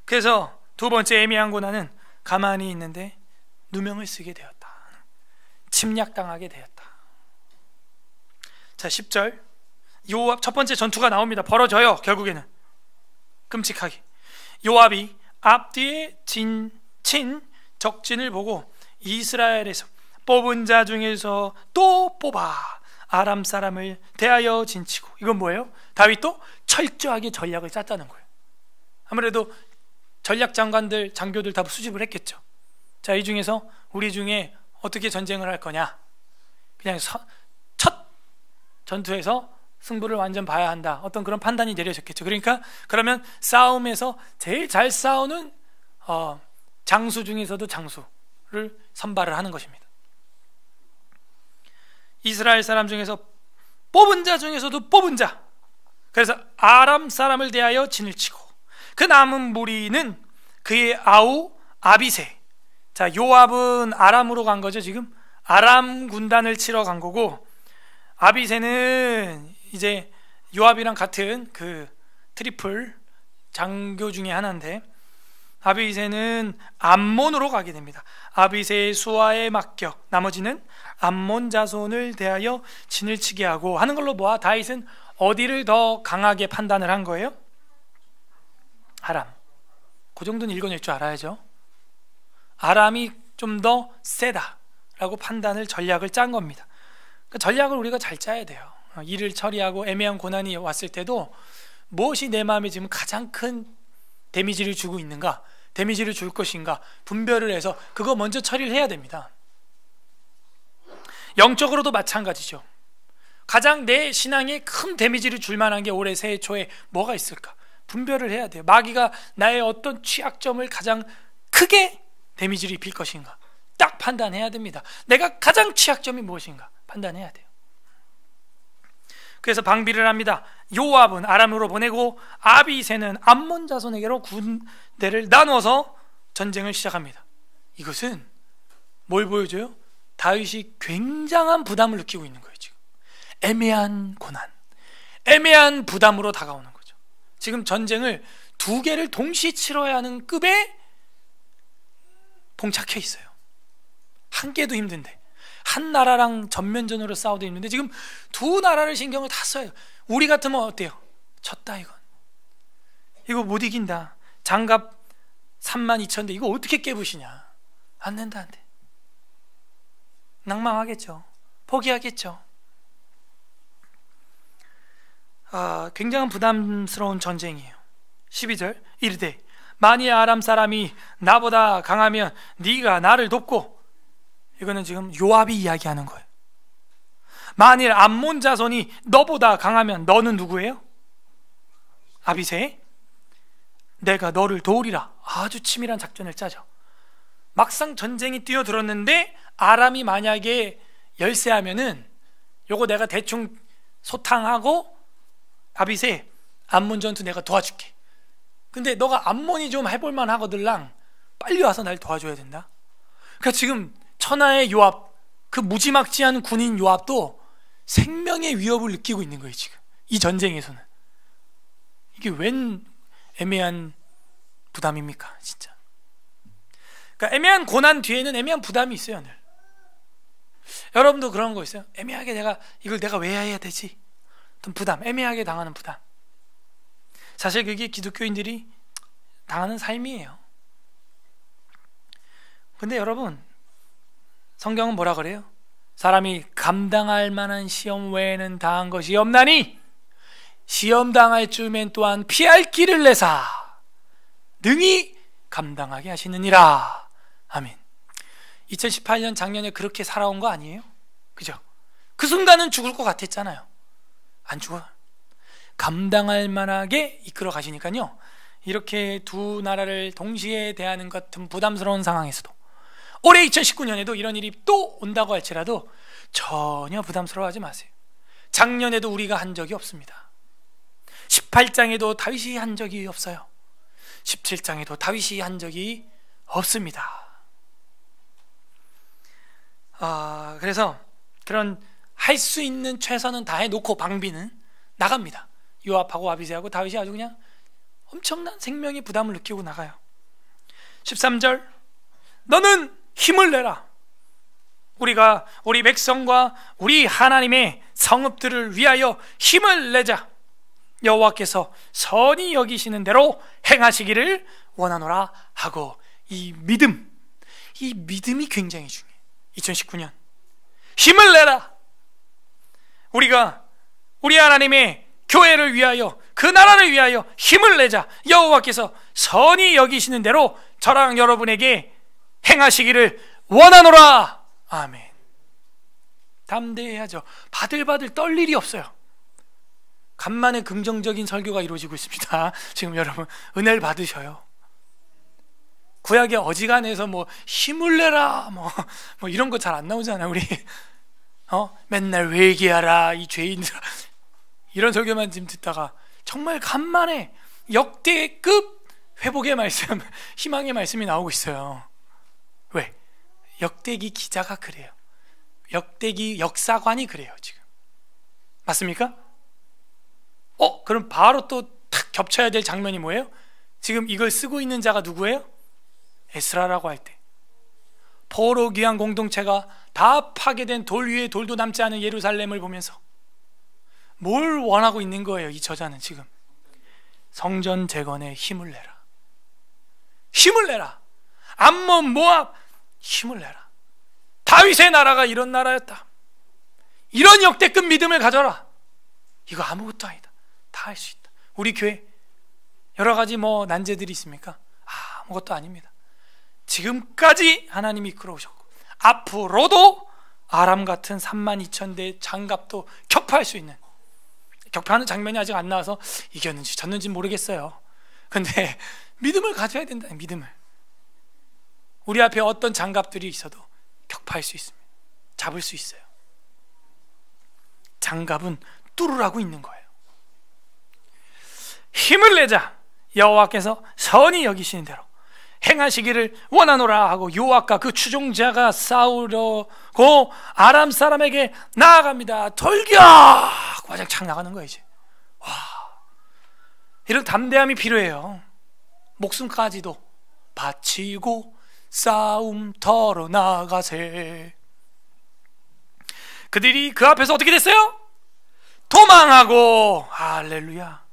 그래서 두 번째 애매한 고난은 가만히 있는데 누명을 쓰게 되었다. 침략당하게 되었다. 자, 10절 요압 첫 번째 전투가 나옵니다. 벌어져요. 결국에는 끔찍하게 요압이 앞뒤에 친 적진을 보고 이스라엘에서 뽑은 자 중에서 또 뽑아 아람 사람을 대하여 진치고, 이건 뭐예요? 다윗도 철저하게 전략을 짰다는 거예요. 아무래도 전략 장관들, 장교들 다 수집을 했겠죠. 자, 이 중에서 우리 중에 어떻게 전쟁을 할 거냐, 그냥 첫 전투에서 승부를 완전 봐야 한다, 어떤 그런 판단이 내려졌겠죠. 그러니까 그러면 싸움에서 제일 잘 싸우는 장수 중에서도 장수를 선발을 하는 것입니다. 이스라엘 사람 중에서 뽑은 자 중에서도 뽑은 자, 그래서 아람 사람을 대하여 진을 치고 그 남은 무리는 그의 아우 아비새. 자, 요압은 아람으로 간 거죠. 지금 아람 군단을 치러 간 거고, 아비새는 이제 요압이랑 같은 그 트리플 장교 중에 하나인데, 아비새는 암몬으로 가게 됩니다. 아비새의 수하에 맡겨 나머지는 암몬 자손을 대하여 진을 치게 하고 하는 걸로 보아 다윗은 어디를 더 강하게 판단을 한 거예요? 아람. 그 정도는 읽어낼 줄 알아야죠. 아람이 좀 더 세다라고 판단을, 전략을 짠 겁니다. 그 전략을 우리가 잘 짜야 돼요. 일을 처리하고 애매한 고난이 왔을 때도 무엇이 내 마음에 지금 가장 큰 데미지를 주고 있는가, 데미지를 줄 것인가 분별을 해서 그거 먼저 처리를 해야 됩니다. 영적으로도 마찬가지죠. 가장 내 신앙에 큰 데미지를 줄 만한 게 올해 새해 초에 뭐가 있을까 분별을 해야 돼요. 마귀가 나의 어떤 취약점을 가장 크게 데미지를 입힐 것인가 딱 판단해야 됩니다. 내가 가장 취약점이 무엇인가 판단해야 돼요. 그래서 방비를 합니다. 요압은 아람으로 보내고 아비새는 암몬 자손에게로 군대를 나누어서 전쟁을 시작합니다. 이것은 뭘 보여줘요? 다윗이 굉장한 부담을 느끼고 있는 거예요. 지금 애매한 고난, 애매한 부담으로 다가오는 거죠. 지금 전쟁을 두 개를 동시에 치러야 하는 급에 봉착해 있어요. 한 개도 힘든데, 한 나라랑 전면전으로 싸워도 힘든데 지금 두 나라를 신경을 다 써요. 우리 같으면 어때요? 졌다, 이거 못 이긴다, 장갑 32,000대 이거 어떻게 깨부시냐, 안 된다, 안 돼. 낭망하겠죠. 포기하겠죠. 굉장한 부담스러운 전쟁이에요. 12절 이르되 만일 아람 사람이 나보다 강하면 네가 나를 돕고, 이거는 지금 요압이 이야기하는 거예요. 만일 암몬 자손이 너보다 강하면 너는 누구예요? 아비새. 내가 너를 도우리라. 아주 치밀한 작전을 짜죠. 막상 전쟁이 뛰어들었는데 아람이 만약에 열세하면은 요거 내가 대충 소탕하고, 아비새 암몬 전투 내가 도와줄게. 근데 너가 암몬이 좀 해볼만 하거들랑 빨리 와서 날 도와줘야 된다. 그러니까 지금 천하의 요압, 그 무지막지한 군인 요압도 생명의 위협을 느끼고 있는 거예요. 지금 이 전쟁에서는. 이게 웬 애매한 부담입니까, 진짜. 그러니까 애매한 고난 뒤에는 애매한 부담이 있어요, 늘. 여러분도 그런 거 있어요? 애매하게 이걸 내가 왜 해야 되지? 어떤 부담, 애매하게 당하는 부담. 사실 그게 기독교인들이 당하는 삶이에요. 근데 여러분, 성경은 뭐라 그래요? 사람이 감당할 만한 시험 외에는 당한 것이 없나니 시험 당할 쯤엔 또한 피할 길을 내사 능히 감당하게 하시느니라. 아멘. 2018년 작년에 그렇게 살아온 거 아니에요? 그죠? 그 순간은 죽을 것 같았잖아요. 안 죽어요. 감당할 만하게 이끌어 가시니까요, 이렇게 두 나라를 동시에 대하는 것 같은 부담스러운 상황에서도 올해 2019년에도 이런 일이 또 온다고 할지라도 전혀 부담스러워하지 마세요. 작년에도 우리가 한 적이 없습니다. 18장에도 다윗이 한 적이 없어요. 17장에도 다윗이 한 적이 없습니다. 그래서 그런 할 수 있는 최선은 다해놓고 방비는 나갑니다. 요압하고 아비새하고 다윗이 아주 그냥 엄청난 생명의 부담을 느끼고 나가요. 13절, 너는 힘을 내라. 우리가 우리 백성과 우리 하나님의 성읍들을 위하여 힘을 내자. 여호와께서 선히 여기시는 대로 행하시기를 원하노라 하고, 이 믿음이 굉장히 중요해요. 2019년 힘을 내라. 우리가 우리 하나님의 교회를 위하여, 그 나라를 위하여 힘을 내자. 여호와께서 선히 여기시는 대로 저랑 여러분에게 행하시기를 원하노라. 아멘. 담대해야죠. 바들바들 떨 일이 없어요. 간만에 긍정적인 설교가 이루어지고 있습니다. 지금 여러분 은혜를 받으셔요. 구약의 어지간해서 뭐 힘을 내라 뭐 이런 거 잘 안 나오잖아요. 우리 맨날 회개하라 이 죄인들, 이런 설교만 지금 듣다가 정말 간만에 역대급 회복의 말씀, 희망의 말씀이 나오고 있어요. 왜? 역대기 기자가 그래요. 역대기 역사관이 그래요. 지금 맞습니까? 그럼 바로 또 탁 겹쳐야 될 장면이 뭐예요? 지금 이걸 쓰고 있는 자가 누구예요? 에스라라고 할 때 포로 귀환 공동체가 다 파괴된 돌 위에 돌도 남지 않은 예루살렘을 보면서 뭘 원하고 있는 거예요? 이 저자는 지금 성전 재건에 힘을 내라. 힘을 내라. 암몬 모압 힘을 내라. 다윗의 나라가 이런 나라였다. 이런 역대급 믿음을 가져라. 이거 아무것도 아니다. 다 할 수 있다. 우리 교회 여러 가지 난제들이 있습니까? 아무것도 아닙니다. 지금까지 하나님이 이끌어오셨고 앞으로도 아람 같은 32,000대 장갑도 격파할 수 있는, 격파하는 장면이 아직 안 나와서 이겼는지 졌는지 모르겠어요. 근데 믿음을 가져야 된다. 믿음을. 우리 앞에 어떤 장갑들이 있어도 격파할 수 있습니다. 잡을 수 있어요. 장갑은 뚫으라고 있는 거예요. 힘을 내자. 여호와께서 선히 여기시는 대로 행하시기를 원하노라 하고, 요압과 그 추종자가 싸우려고 아람 사람에게 나아갑니다. 돌격! 와장창 나가는 거예요. 이제 이런 담대함이 필요해요. 목숨까지도 바치고 싸움터로 나가세. 그들이 그 앞에서 어떻게 됐어요? 도망하고. 할렐루야.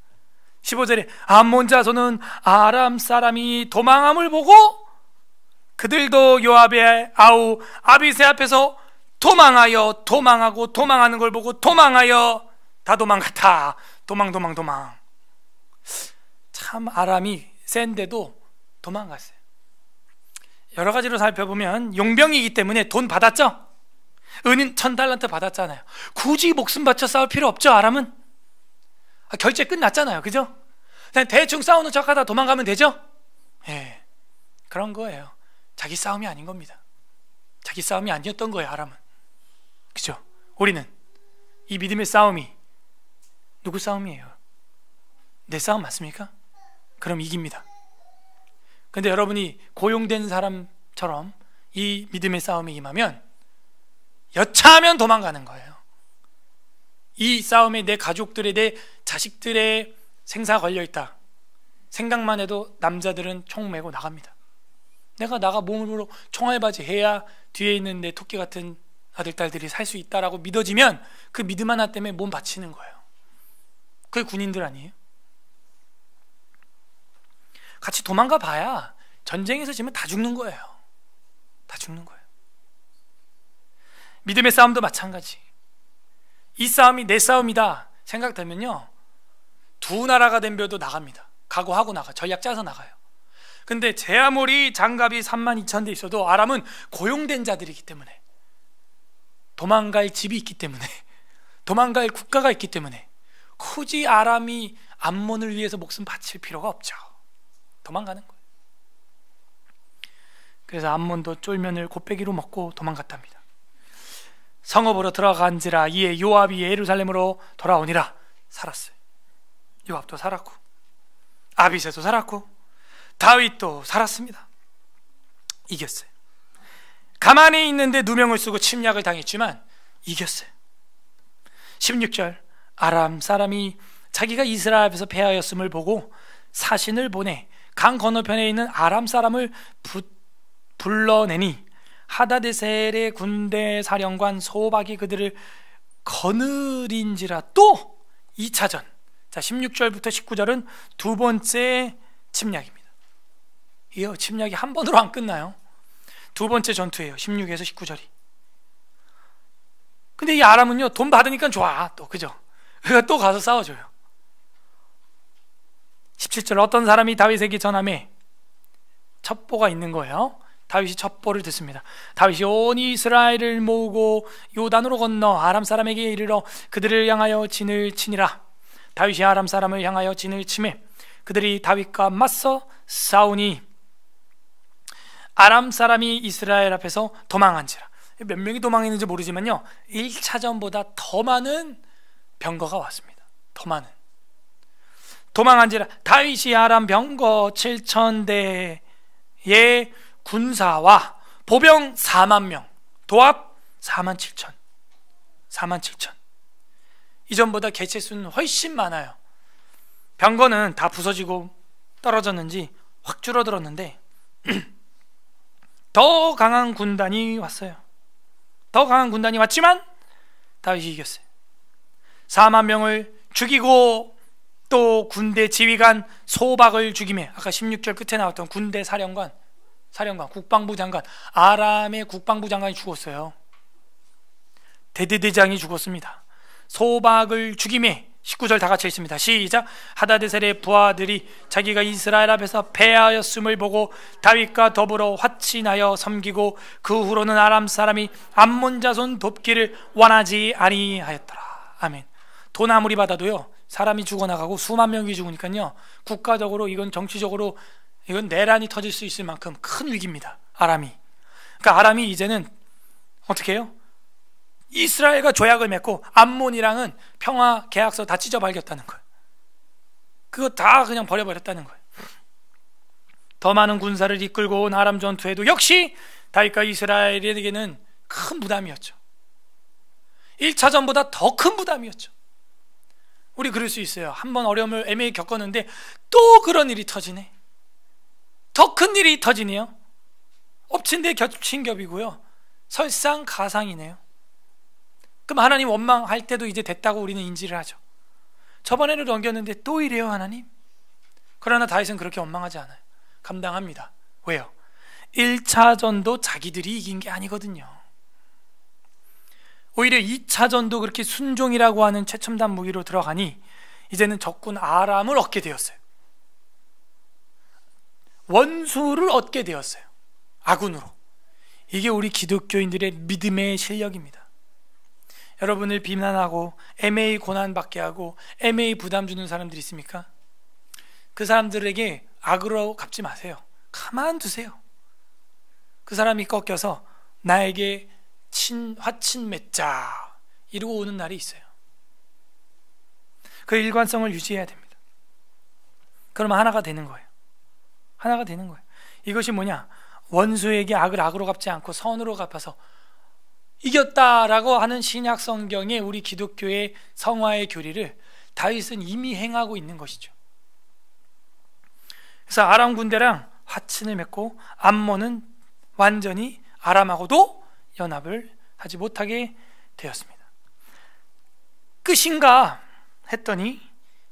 15절에 암몬 자손은 아람 사람이 도망함을 보고 그들도 요압의 아우 아비새 앞에서 도망하고 도망하는 걸 보고 도망하여 다 도망갔다. 도망. 참 아람이 센데도 도망갔어요. 여러 가지로 살펴보면 용병이기 때문에 돈 받았죠. 은인 1000달란트 받았잖아요. 굳이 목숨 바쳐 싸울 필요 없죠. 아람은 결제 끝났잖아요. 그죠? 그냥 대충 싸우는 척하다 도망가면 되죠? 그런 거예요. 자기 싸움이 아닌 겁니다. 자기 싸움이 아니었던 거예요. 아람은. 그죠? 우리는 이 믿음의 싸움이 누구 싸움이에요? 내 싸움 맞습니까? 그럼 이깁니다. 근데 여러분이 고용된 사람처럼 이 믿음의 싸움에 임하면 여차하면 도망가는 거예요. 이 싸움에 내 가족들의, 내 자식들의 생사 걸려있다 생각만 해도 남자들은 총 메고 나갑니다. 내가 나가 몸으로 총알바지 해야 뒤에 있는 내 토끼 같은 아들, 딸들이 살 수 있다라고 믿어지면 그 믿음 하나 때문에 몸 바치는 거예요. 그게 군인들 아니에요? 같이 도망가 봐야 전쟁에서 지면 다 죽는 거예요. 다 죽는 거예요. 믿음의 싸움도 마찬가지. 이 싸움이 내 싸움이다 생각되면요, 두 나라가 덤벼도 나갑니다. 각오하고 나가, 전략 짜서 나가요. 근데 제 아무리 장갑이 32,000대 있어도 아람은 고용된 자들이기 때문에, 도망갈 집이 있기 때문에, 도망갈 국가가 있기 때문에 굳이 아람이 암몬을 위해서 목숨 바칠 필요가 없죠. 도망가는 거예요. 그래서 암몬도 쫄면을 곱빼기로 먹고 도망갔답니다. 성읍으로 들어간지라 이에 요압이 예루살렘으로 돌아오니라. 살았어요. 요압도 살았고 아비새도 살았고 다윗도 살았습니다. 이겼어요. 가만히 있는데 누명을 쓰고 침략을 당했지만 이겼어요. 16절, 아람 사람이 자기가 이스라엘 앞에서 패하였음을 보고 사신을 보내 강 건너편에 있는 아람 사람을 불러내니 하다데셀의 군대 사령관 소박이 그들을 거느린지라. 또 2차전. 자, 16절부터 19절은 두 번째 침략입니다. 이 침략이 한 번으로 안 끝나요. 두 번째 전투예요. 16에서 19절이. 근데 이 아람은요, 돈 받으니까 좋아. 또 그죠? 그러니까 또 가서 싸워줘요. 17절, 어떤 사람이 다윗에게 전함에 첩보가 있는 거예요. 다윗이 첩보를 듣습니다. 다윗이 온 이스라엘을 모으고 요단으로 건너 아람 사람에게 이르러 그들을 향하여 진을 치니라. 다윗이 아람 사람을 향하여 진을 치매 그들이 다윗과 맞서 싸우니 아람 사람이 이스라엘 앞에서 도망한지라. 몇 명이 도망했는지 모르지만요, 1차전보다 더 많은 병거가 왔습니다. 더 많은. 도망한지라. 다윗이 아람 병거 7,000대의 군사와 보병 4만 명, 도합 47,000. 47,000. 이전보다 개체수는 훨씬 많아요. 병거는 다 부서지고 떨어졌는지 확 줄어들었는데 더 강한 군단이 왔어요. 더 강한 군단이 왔지만 다윗이 이겼어요. 4만 명을 죽이고 또 군대 지휘관 소박을 죽이며, 아까 16절 끝에 나왔던 군대 사령관, 국방부 장관, 아람의 국방부 장관이 죽었어요. 대대대장이 죽었습니다. 소박을 죽이며 19절 다 같이 읽습니다. 시작. 하다데셀의 부하들이 자기가 이스라엘 앞에서 패하였음을 보고 다윗과 더불어 화친하여 섬기고 그 후로는 아람 사람이 암몬 자손 돕기를 원하지 아니하였더라. 아멘. 돈 아무리 받아도요, 사람이 죽어나가고 수만 명이 죽으니까요, 국가적으로 이건 정치적으로 이건 내란이 터질 수 있을 만큼 큰 위기입니다. 아람이. 그러니까 아람이 이제는 어떻게 해요? 이스라엘과 조약을 맺고 암몬이랑은 평화 계약서 다 찢어발겼다는 거예요. 그거 다 그냥 버려버렸다는 거예요. 더 많은 군사를 이끌고 온 아람 전투에도 역시 다윗과 이스라엘에게는 큰 부담이었죠. 1차전보다 더 큰 부담이었죠. 우리 그럴 수 있어요. 한번 어려움을 애매히 겪었는데 또 그런 일이 터지네. 더 큰 일이 터지네요. 엎친 데 겹친 겹이고요, 설상가상이네요. 그럼 하나님 원망할 때도 이제 됐다고 우리는 인지를 하죠. 저번에는 넘겼는데 또 이래요 하나님? 그러나 다윗은 그렇게 원망하지 않아요. 감당합니다. 왜요? 1차전도 자기들이 이긴 게 아니거든요. 오히려 2차전도 그렇게 순종이라고 하는 최첨단 무기로 들어가니 이제는 적군 아람을 얻게 되었어요. 원수를 얻게 되었어요. 아군으로. 이게 우리 기독교인들의 믿음의 실력입니다. 여러분을 비난하고 애매히 고난받게 하고 애매히 부담 주는 사람들이 있습니까? 그 사람들에게 악으로 갚지 마세요. 가만두세요. 그 사람이 꺾여서 나에게 화친 맺자 이러고 오는 날이 있어요. 그 일관성을 유지해야 됩니다. 그러면 하나가 되는 거예요. 하나가 되는 거예요. 이것이 뭐냐? 원수에게 악을 악으로 갚지 않고 선으로 갚아서 이겼다라고 하는 신약 성경의 우리 기독교의 성화의 교리를 다윗은 이미 행하고 있는 것이죠. 그래서 아람 군대랑 화친을 맺고 암몬은 완전히 아람하고도 연합을 하지 못하게 되었습니다. 끝인가 했더니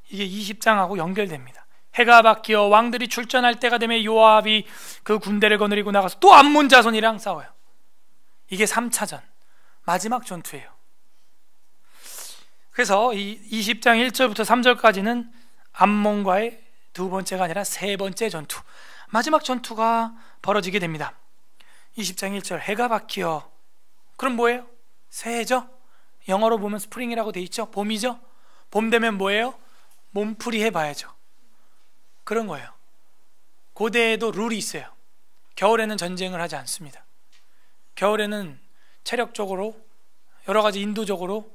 이게 20장하고 연결됩니다. 해가 바뀌어 왕들이 출전할 때가 되면 요압이 그 군대를 거느리고 나가서 또 암몬 자손이랑 싸워요. 이게 3차전 마지막 전투예요. 그래서 이 20장 1절부터 3절까지는 암몬과의 두 번째가 아니라 세 번째 전투, 마지막 전투가 벌어지게 됩니다. 20장 1절, 해가 바뀌어. 그럼 뭐예요? 새해죠? 영어로 보면 스프링이라고 돼 있죠? 봄이죠? 봄 되면 뭐예요? 몸풀이 해봐야죠. 그런 거예요. 고대에도 룰이 있어요. 겨울에는 전쟁을 하지 않습니다. 겨울에는 체력적으로 여러 가지 인도적으로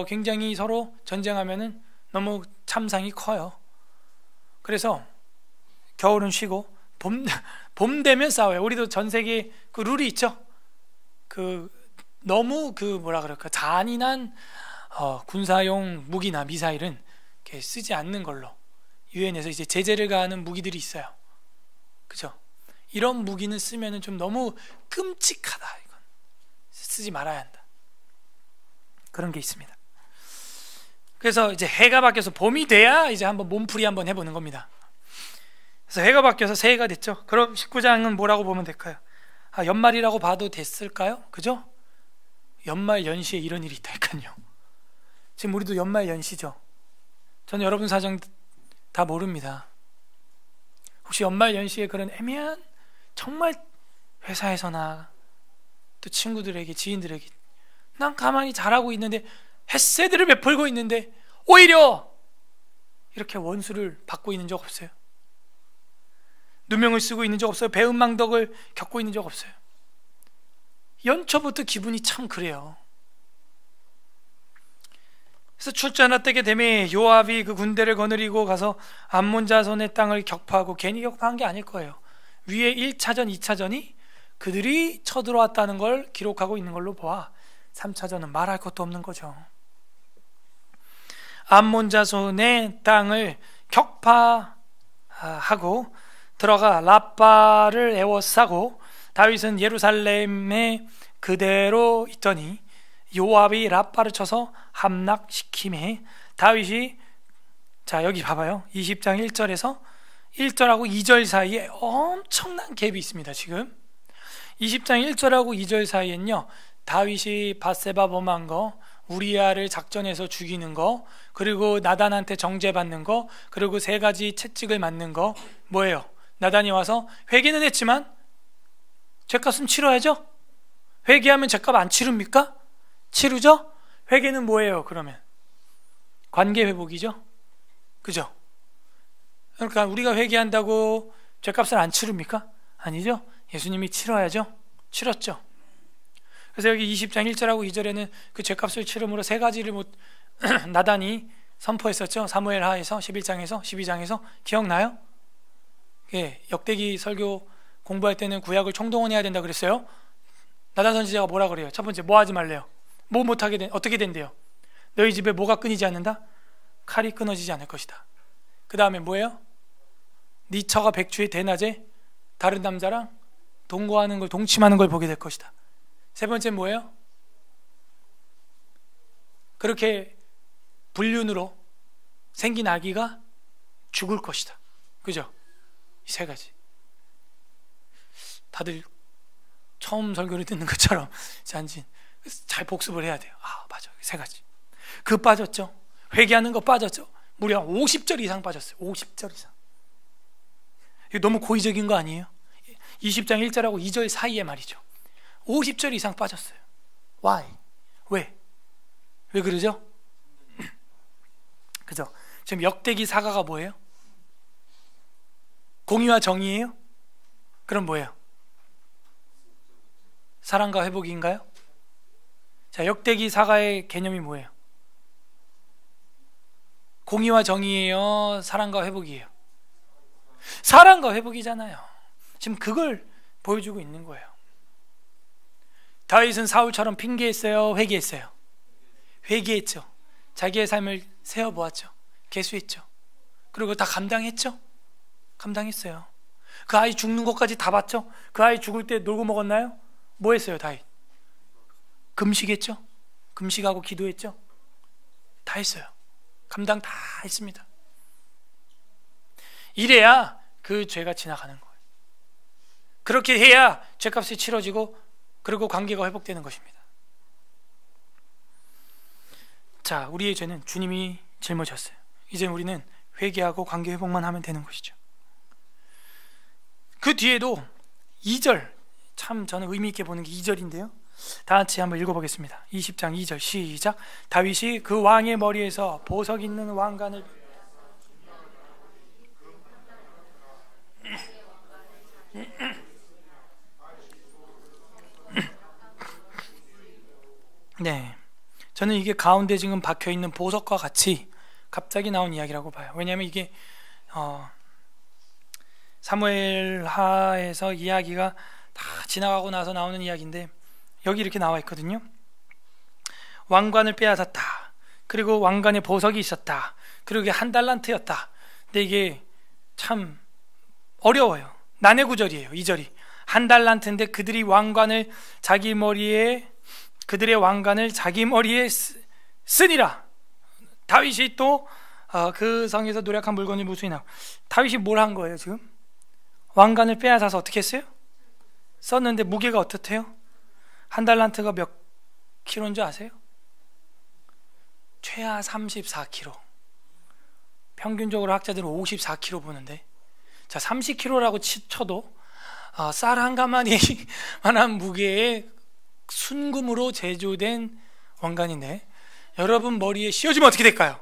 굉장히 서로 전쟁하면은 너무 참상이 커요. 그래서 겨울은 쉬고 봄 되면 싸워요. 우리도 전 세계 그 룰이 있죠. 너무 뭐라 그럴까, 잔인한 군사용 무기나 미사일은 이렇게 쓰지 않는 걸로 유엔에서 이제 제재를 가하는 무기들이 있어요. 그죠? 이런 무기는 쓰면은 좀 너무 끔찍하다. 이건 쓰지 말아야 한다. 그런 게 있습니다. 그래서 이제 해가 바뀌어서 봄이 돼야 이제 한번 몸풀이 한번 해보는 겁니다. 그래서 해가 바뀌어서 새해가 됐죠. 그럼 19장은 뭐라고 보면 될까요? 연말이라고 봐도 됐을까요? 그죠? 연말 연시에 이런 일이 있다니까요. 지금 우리도 연말 연시죠. 저는 여러분 사정 다 모릅니다. 혹시 연말 연시에 그런 애매한, 정말 회사에서나 또 친구들에게, 지인들에게 난 가만히 잘하고 있는데, 햇새들을 베풀고 있는데 오히려 이렇게 원수를 받고 있는 적 없어요? 누명을 쓰고 있는 적 없어요? 배은망덕을 겪고 있는 적 없어요? 연초부터 기분이 참 그래요. 그래서 출전하 때게 되면 요압이 그 군대를 거느리고 가서 암몬 자손의 땅을 격파하고, 괜히 격파한 게 아닐 거예요. 위에 1차전, 2차전이 그들이 쳐들어왔다는 걸 기록하고 있는 걸로 보아 3차전은 말할 것도 없는 거죠. 암몬 자손의 땅을 격파하고 들어가 라빠를 에워싸고, 다윗은 예루살렘에 그대로 있더니 요압이 라빠를 쳐서 함락시킴에 다윗이, 자 여기 봐봐요, 20장 1절에서 1절하고 2절 사이에 엄청난 갭이 있습니다. 지금 20장 1절하고 2절 사이엔요, 다윗이 밧세바 범한 거, 우리아를 작전에서 죽이는 거, 그리고 나단한테 정죄받는 거, 그리고 3가지 채찍을 맞는 거, 뭐예요? 나단이 와서 회개는 했지만 죄값은 치러야죠? 회개하면 죄값 안 치릅니까? 치르죠? 회개는 뭐예요 그러면? 관계 회복이죠? 그죠? 그러니까 우리가 회개한다고 죄값을 안 치릅니까? 아니죠? 예수님이 치러야죠? 치렀죠? 그래서 여기 20장 1절하고 2절에는 그 죄값을 치름으로 3가지를 나단이 선포했었죠. 사무엘 하에서 11장에서 12장에서 기억나요? 예, 역대기 설교 공부할 때는 구약을 총동원해야 된다 그랬어요. 나단 선지자가 뭐라 그래요? 첫 번째, 뭐 하지 말래요? 뭐 못하게 어떻게 된대요? 너희 집에 뭐가 끊이지 않는다? 칼이 끊어지지 않을 것이다. 그 다음에 뭐예요? 네 처가 백추의 대낮에 다른 남자랑 동거하는 걸, 동침하는 걸 보게 될 것이다. 세 번째 뭐예요? 그렇게 불륜으로 생긴 아기가 죽을 것이다. 그죠? 이 3가지. 다들 처음 설교를 듣는 것처럼 잘 복습을 해야 돼요. 맞아, 3가지. 그 빠졌죠? 회개하는 거 빠졌죠? 무려 50절 이상 빠졌어요. 50절 이상. 이거 너무 고의적인 거 아니에요? 20장 1절하고 2절 사이에 말이죠. 50절 이상 빠졌어요. Why? 왜? 왜 그러죠? 그죠? 지금 역대기 사가가 뭐예요? 공의와 정의예요? 그럼 뭐예요? 사랑과 회복인가요? 자, 역대기 사가의 개념이 뭐예요? 공의와 정의예요? 사랑과 회복이에요? 사랑과 회복이잖아요. 지금 그걸 보여주고 있는 거예요. 다윗은 사울처럼 핑계했어요? 회개했어요? 회개했죠. 자기의 삶을 세어보았죠. 계수했죠. 그리고 다 감당했죠. 감당했어요. 그 아이 죽는 것까지 다 봤죠. 그 아이 죽을 때 놀고 먹었나요? 뭐 했어요 다윗? 금식했죠. 금식하고 기도했죠. 다 했어요. 감당 다 했습니다. 이래야 그 죄가 지나가는 거예요. 그렇게 해야 죄값이 치러지고, 그리고 관계가 회복되는 것입니다. 자, 우리의 죄는 주님이 짊어졌어요. 이제 우리는 회개하고 관계 회복만 하면 되는 것이죠. 그 뒤에도 2절, 참 저는 의미 있게 보는 게 2절인데요. 다 같이 한번 읽어보겠습니다. 20장 2절 시작. 다윗이 그 왕의 머리에서 보석 있는 왕관을 네, 저는 이게 가운데 지금 박혀있는 보석과 같이 갑자기 나온 이야기라고 봐요. 왜냐하면 이게 사무엘하에서 이야기가 다 지나가고 나서 나오는 이야기인데, 여기 이렇게 나와 있거든요. 왕관을 빼앗았다. 그리고 왕관에 보석이 있었다. 그리고 이게 1달란트였다. 근데 이게 참 어려워요. 난해 구절이에요. 2절이 한 달란트인데 그들의 왕관을 자기 머리에 쓰니라. 다윗이 또 그 성에서 노력한 물건을 무수히 나고, 다윗이 뭘 한 거예요 지금? 왕관을 빼앗아서 어떻게 했어요? 썼는데 무게가 어떻대요? 한 달란트가 몇 킬로인 줄 아세요? 최하 34kg. 평균적으로 학자들은 54kg 보는데, 자 30kg라고 쳐도 쌀 한 가마니 만한 무게의 순금으로 제조된 왕관인데, 여러분 머리에 씌워지면 어떻게 될까요?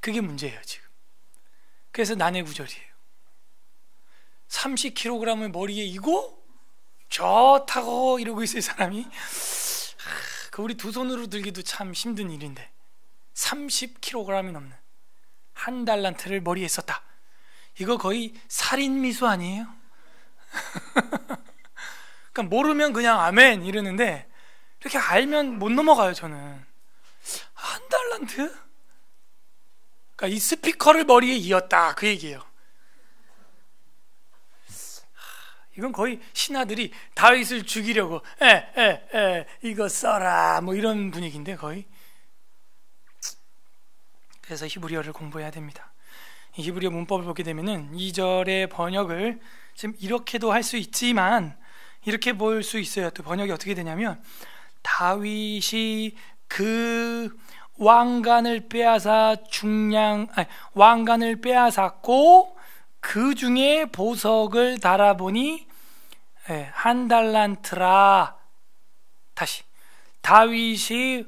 그게 문제예요 지금. 그래서 난해 구절이에요. 30kg을 머리에 이고 좋다고 이러고 있을 사람이, 그 우리 두 손으로 들기도 참 힘든 일인데 30kg이 넘는 한 달란트를 머리에 썼다. 이거 거의 살인 미수 아니에요? 그러니까 모르면 그냥 아멘 이러는데, 이렇게 알면 못 넘어가요 저는. 한 달란트? 그러니까 이 스피커를 머리에 이었다 그 얘기예요. 이건 거의 신하들이 다윗을 죽이려고 이거 써라 뭐 이런 분위기인데 거의. 그래서 히브리어를 공부해야 됩니다. 이 히브리어 문법을 보게 되면은 2절의 번역을 지금 이렇게도 할 수 있지만, 이렇게 볼 수 있어요. 또 번역이 어떻게 되냐면, 다윗이 그 왕관을 빼앗았고 그 중에 보석을 달아보니 한 달란트라. 다시, 다윗이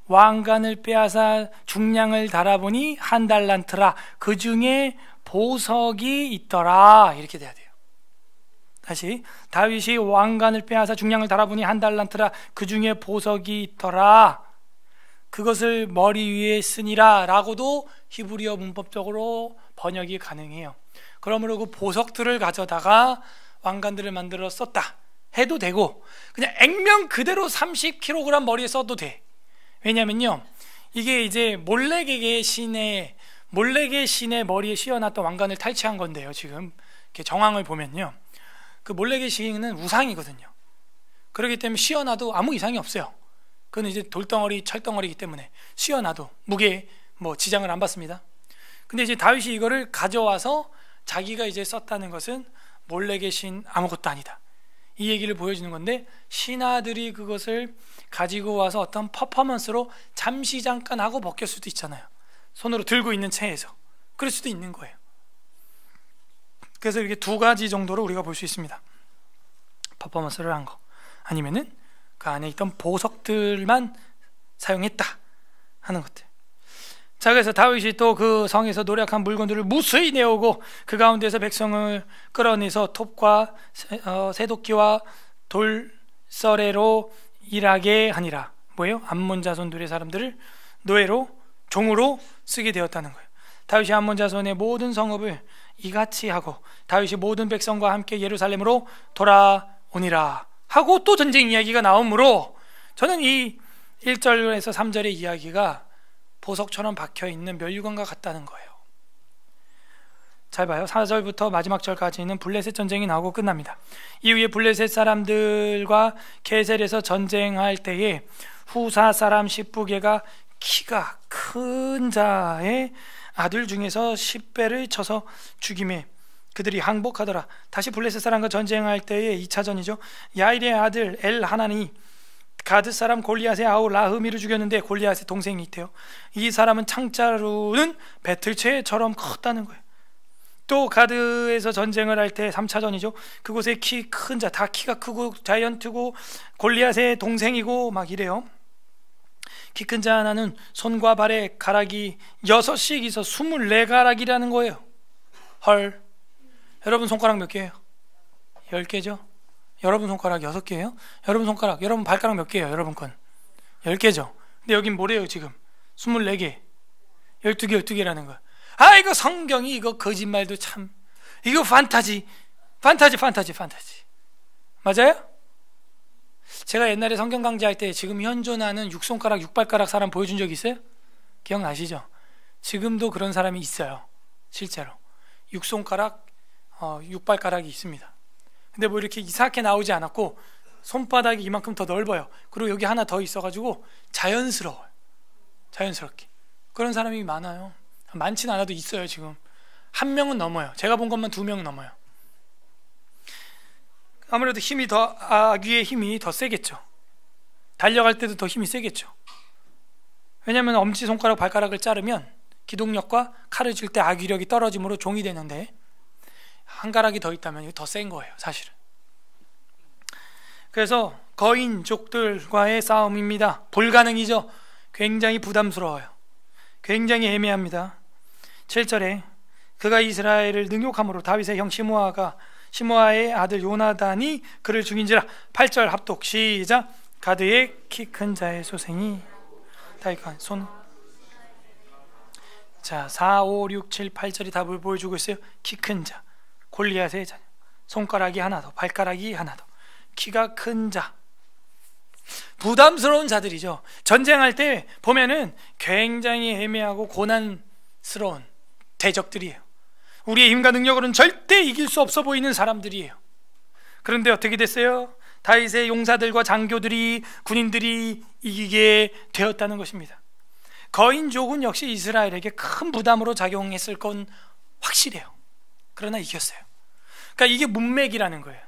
왕관을 빼앗아 중량을 달아보니 한 달란트라. 그 중에 보석이 있더라. 이렇게 돼야 돼요. 다시, 다윗이 왕관을 빼앗아 중량을 달아보니 한 달란트라. 그 중에 보석이 있더라. 그것을 머리 위에 쓰니라 라고도 히브리어 문법적으로 번역이 가능해요. 그러므로 그 보석들을 가져다가 왕관들을 만들어 썼다 해도 되고, 그냥 액면 그대로 30kg 머리에 써도 돼. 왜냐면요, 이게 이제 몰래계 신의 머리에 씌워놨던 왕관을 탈취한 건데요. 지금 이렇게 정황을 보면요, 그 몰래계 신은 우상이거든요. 그렇기 때문에 씌워놔도 아무 이상이 없어요. 그건 이제 돌덩어리, 철덩어리이기 때문에 씌워놔도 무게에 뭐 지장을 안 받습니다. 근데 이제 다윗이 이거를 가져와서 자기가 이제 썼다는 것은 몰래계 신 아무것도 아니다, 이 얘기를 보여주는 건데, 신하들이 그것을 가지고 와서 어떤 퍼포먼스로 잠시 잠깐 하고 벗길 수도 있잖아요. 손으로 들고 있는 채에서. 그럴 수도 있는 거예요. 그래서 이렇게 두 가지 정도로 우리가 볼 수 있습니다. 퍼포먼스를 한 거, 아니면은 그 안에 있던 보석들만 사용했다 하는 것들. 자, 그래서 다윗이 또 그 성에서 노력한 물건들을 무수히 내오고 그 가운데서 백성을 끌어내서 톱과 새도끼와 돌서래로 일하게 하니라. 뭐예요? 암몬 자손들의 사람들을 노예로, 종으로 쓰게 되었다는 거예요. 다윗이 암몬 자손의 모든 성읍을 이같이 하고 다윗이 모든 백성과 함께 예루살렘으로 돌아오니라 하고 또 전쟁 이야기가 나오므로, 저는 이 1절에서 3절의 이야기가 보석처럼 박혀있는 멸류관과 같다는 거예요. 잘 봐요. 4절부터 마지막 절까지는 블레셋 전쟁이 나오고 끝납니다. 이후에 블레셋 사람들과 게셀에서 전쟁할 때에 후사 사람 십부개가 키가 큰 자의 아들 중에서 10배를 쳐서 죽임에 그들이 항복하더라. 다시 블레셋 사람과 전쟁할 때의 2차전이죠. 야일의 아들 엘하나니 가드 사람 골리앗의 아우 라흐미를 죽였는데 골리앗의 동생이 있대요. 이 사람은 창자루는 배틀채처럼 컸다는 거예요. 또 가드에서 전쟁을 할 때 3차전이죠. 그곳에 키 큰 자, 다 키가 크고 자이언트고 골리앗의 동생이고 막 이래요. 키 큰 자 하나는 손과 발에 가락이 6씩 있어 24가락이라는 거예요. 헐, 여러분 손가락 몇 개예요? 10개죠? 여러분 손가락 6개예요? 여러분 발가락 몇 개예요? 여러분 건 10개죠? 근데 여긴 뭐래요 지금? 24개, 12개라는 거야. 아, 이거 성경이 이거 거짓말도 참, 이거 판타지 맞아요? 제가 옛날에 성경 강좌할 때 지금 현존하는 6손가락 6발가락 사람 보여준 적 있어요? 기억나시죠? 지금도 그런 사람이 있어요. 실제로 6손가락, 6발가락이 있습니다. 근데 뭐 이렇게 이상하게 나오지 않았고 손바닥이 이만큼 더 넓어요. 그리고 여기 하나 더 있어가지고 자연스러워요. 자연스럽게. 그런 사람이 많아요. 많지는 않아도 있어요. 지금 한 명은 넘어요. 제가 본 것만 2명은 넘어요. 아무래도 힘이 더, 아귀의 힘이 더 세겠죠. 달려갈 때도 더 힘이 세겠죠. 왜냐하면 엄지손가락 발가락을 자르면 기동력과 칼을 쥘 때 아귀력이 떨어짐으로 종이 되는데, 한 가락이 더 있다면 이게 더 센 거예요, 사실은. 그래서 거인족들과의 싸움입니다. 불가능이죠. 굉장히 부담스러워요. 굉장히 애매합니다. 7절에 그가 이스라엘을 능욕함으로 다윗의 형 시므아의 아들 요나단이 그를 죽인지라. 8절 합독 시작. 가드의 키 큰 자의 소생이 다윗과 손. 자, 4, 5, 6, 7, 8절이 답을 보여주고 있어요. 키 큰 자, 골리앗의 자녀, 손가락이 하나 더, 발가락이 하나 더, 키가 큰 자. 부담스러운 자들이죠. 전쟁할 때 보면은 굉장히 애매하고 고난스러운 대적들이에요. 우리의 힘과 능력으로는 절대 이길 수 없어 보이는 사람들이에요. 그런데 어떻게 됐어요? 다윗의 용사들과 장교들이, 군인들이 이기게 되었다는 것입니다. 거인족은 역시 이스라엘에게 큰 부담으로 작용했을 건 확실해요. 그러나 이겼어요. 그러니까 이게 문맥이라는 거예요.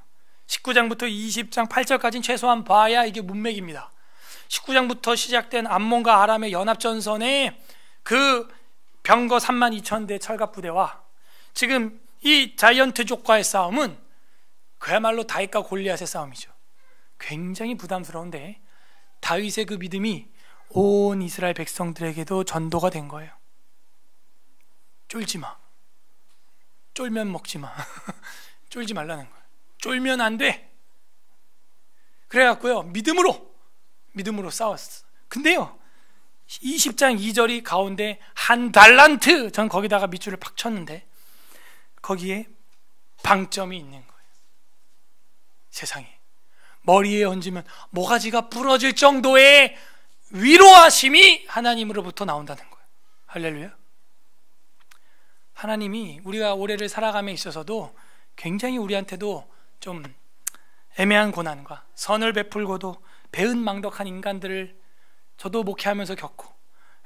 19장부터 20장 8절까지는 최소한 봐야 이게 문맥입니다. 19장부터 시작된 암몬과 아람의 연합전선의 그 병거 32,000대 철갑부대와 지금 이 자이언트족과의 싸움은 그야말로 다윗과 골리앗의 싸움이죠. 굉장히 부담스러운데 다윗의 그 믿음이 온 이스라엘 백성들에게도 전도가 된 거예요. 쫄지 마. 쫄면 먹지 마. 쫄지 말라는 거예요. 쫄면 안 돼. 그래갖고요, 믿음으로 싸웠어. 근데요, 20장 2절이 가운데 한 달란트, 전 거기다가 밑줄을 팍 쳤는데 거기에 방점이 있는 거예요. 세상에 머리에 얹으면 모가지가 부러질 정도의 위로하심이 하나님으로부터 나온다는 거예요. 할렐루야. 하나님이 우리가 올해를 살아감에 있어서도 굉장히 우리한테도 좀 애매한 고난과 선을 베풀고도 배은망덕한 인간들을 저도 목회하면서 겪고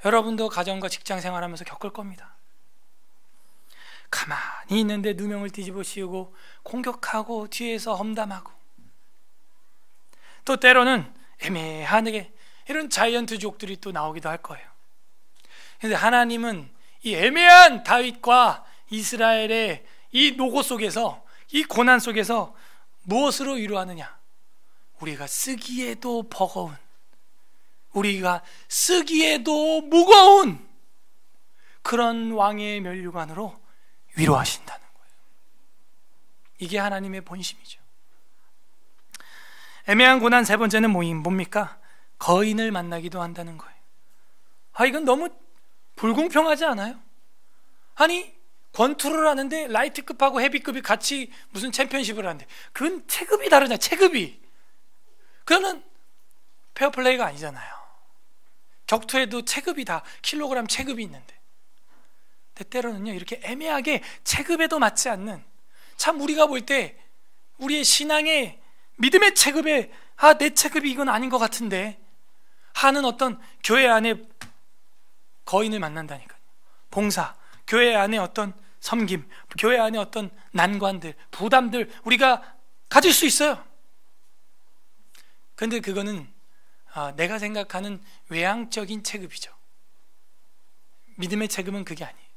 여러분도 가정과 직장 생활하면서 겪을 겁니다. 가만히 있는데 누명을 뒤집어 씌우고 공격하고 뒤에서 험담하고, 또 때로는 애매하게 이런 자이언트족들이 또 나오기도 할 거예요. 그런데 하나님은 이 애매한 다윗과 이스라엘의 이 노고 속에서, 이 고난 속에서 무엇으로 위로하느냐? 우리가 쓰기에도 버거운, 우리가 쓰기에도 무거운 그런 왕의 면류관으로 위로하신다는 거예요. 이게 하나님의 본심이죠. 애매한 고난 세 번째는 뭡니까? 거인을 만나기도 한다는 거예요. 이건 너무 불공평하지 않아요? 아니, 권투를 하는데 라이트급하고 헤비급이 같이 무슨 챔피언십을 하는데 그건 체급이 다르냐, 체급이. 그거는 페어플레이가 아니잖아요. 격투에도 체급이 다 킬로그램 체급이 있는데, 때때로는요 이렇게 애매하게 체급에도 맞지 않는, 참 우리가 볼 때 우리의 신앙의 믿음의 체급에 내 체급이 이건 아닌 것 같은데 하는 어떤 교회 안에 거인을 만난다니까요. 봉사, 교회 안에 어떤 섬김, 교회 안에 어떤 난관들, 부담들 우리가 가질 수 있어요. 그런데 그거는 내가 생각하는 외향적인 체급이죠. 믿음의 체급은 그게 아니에요.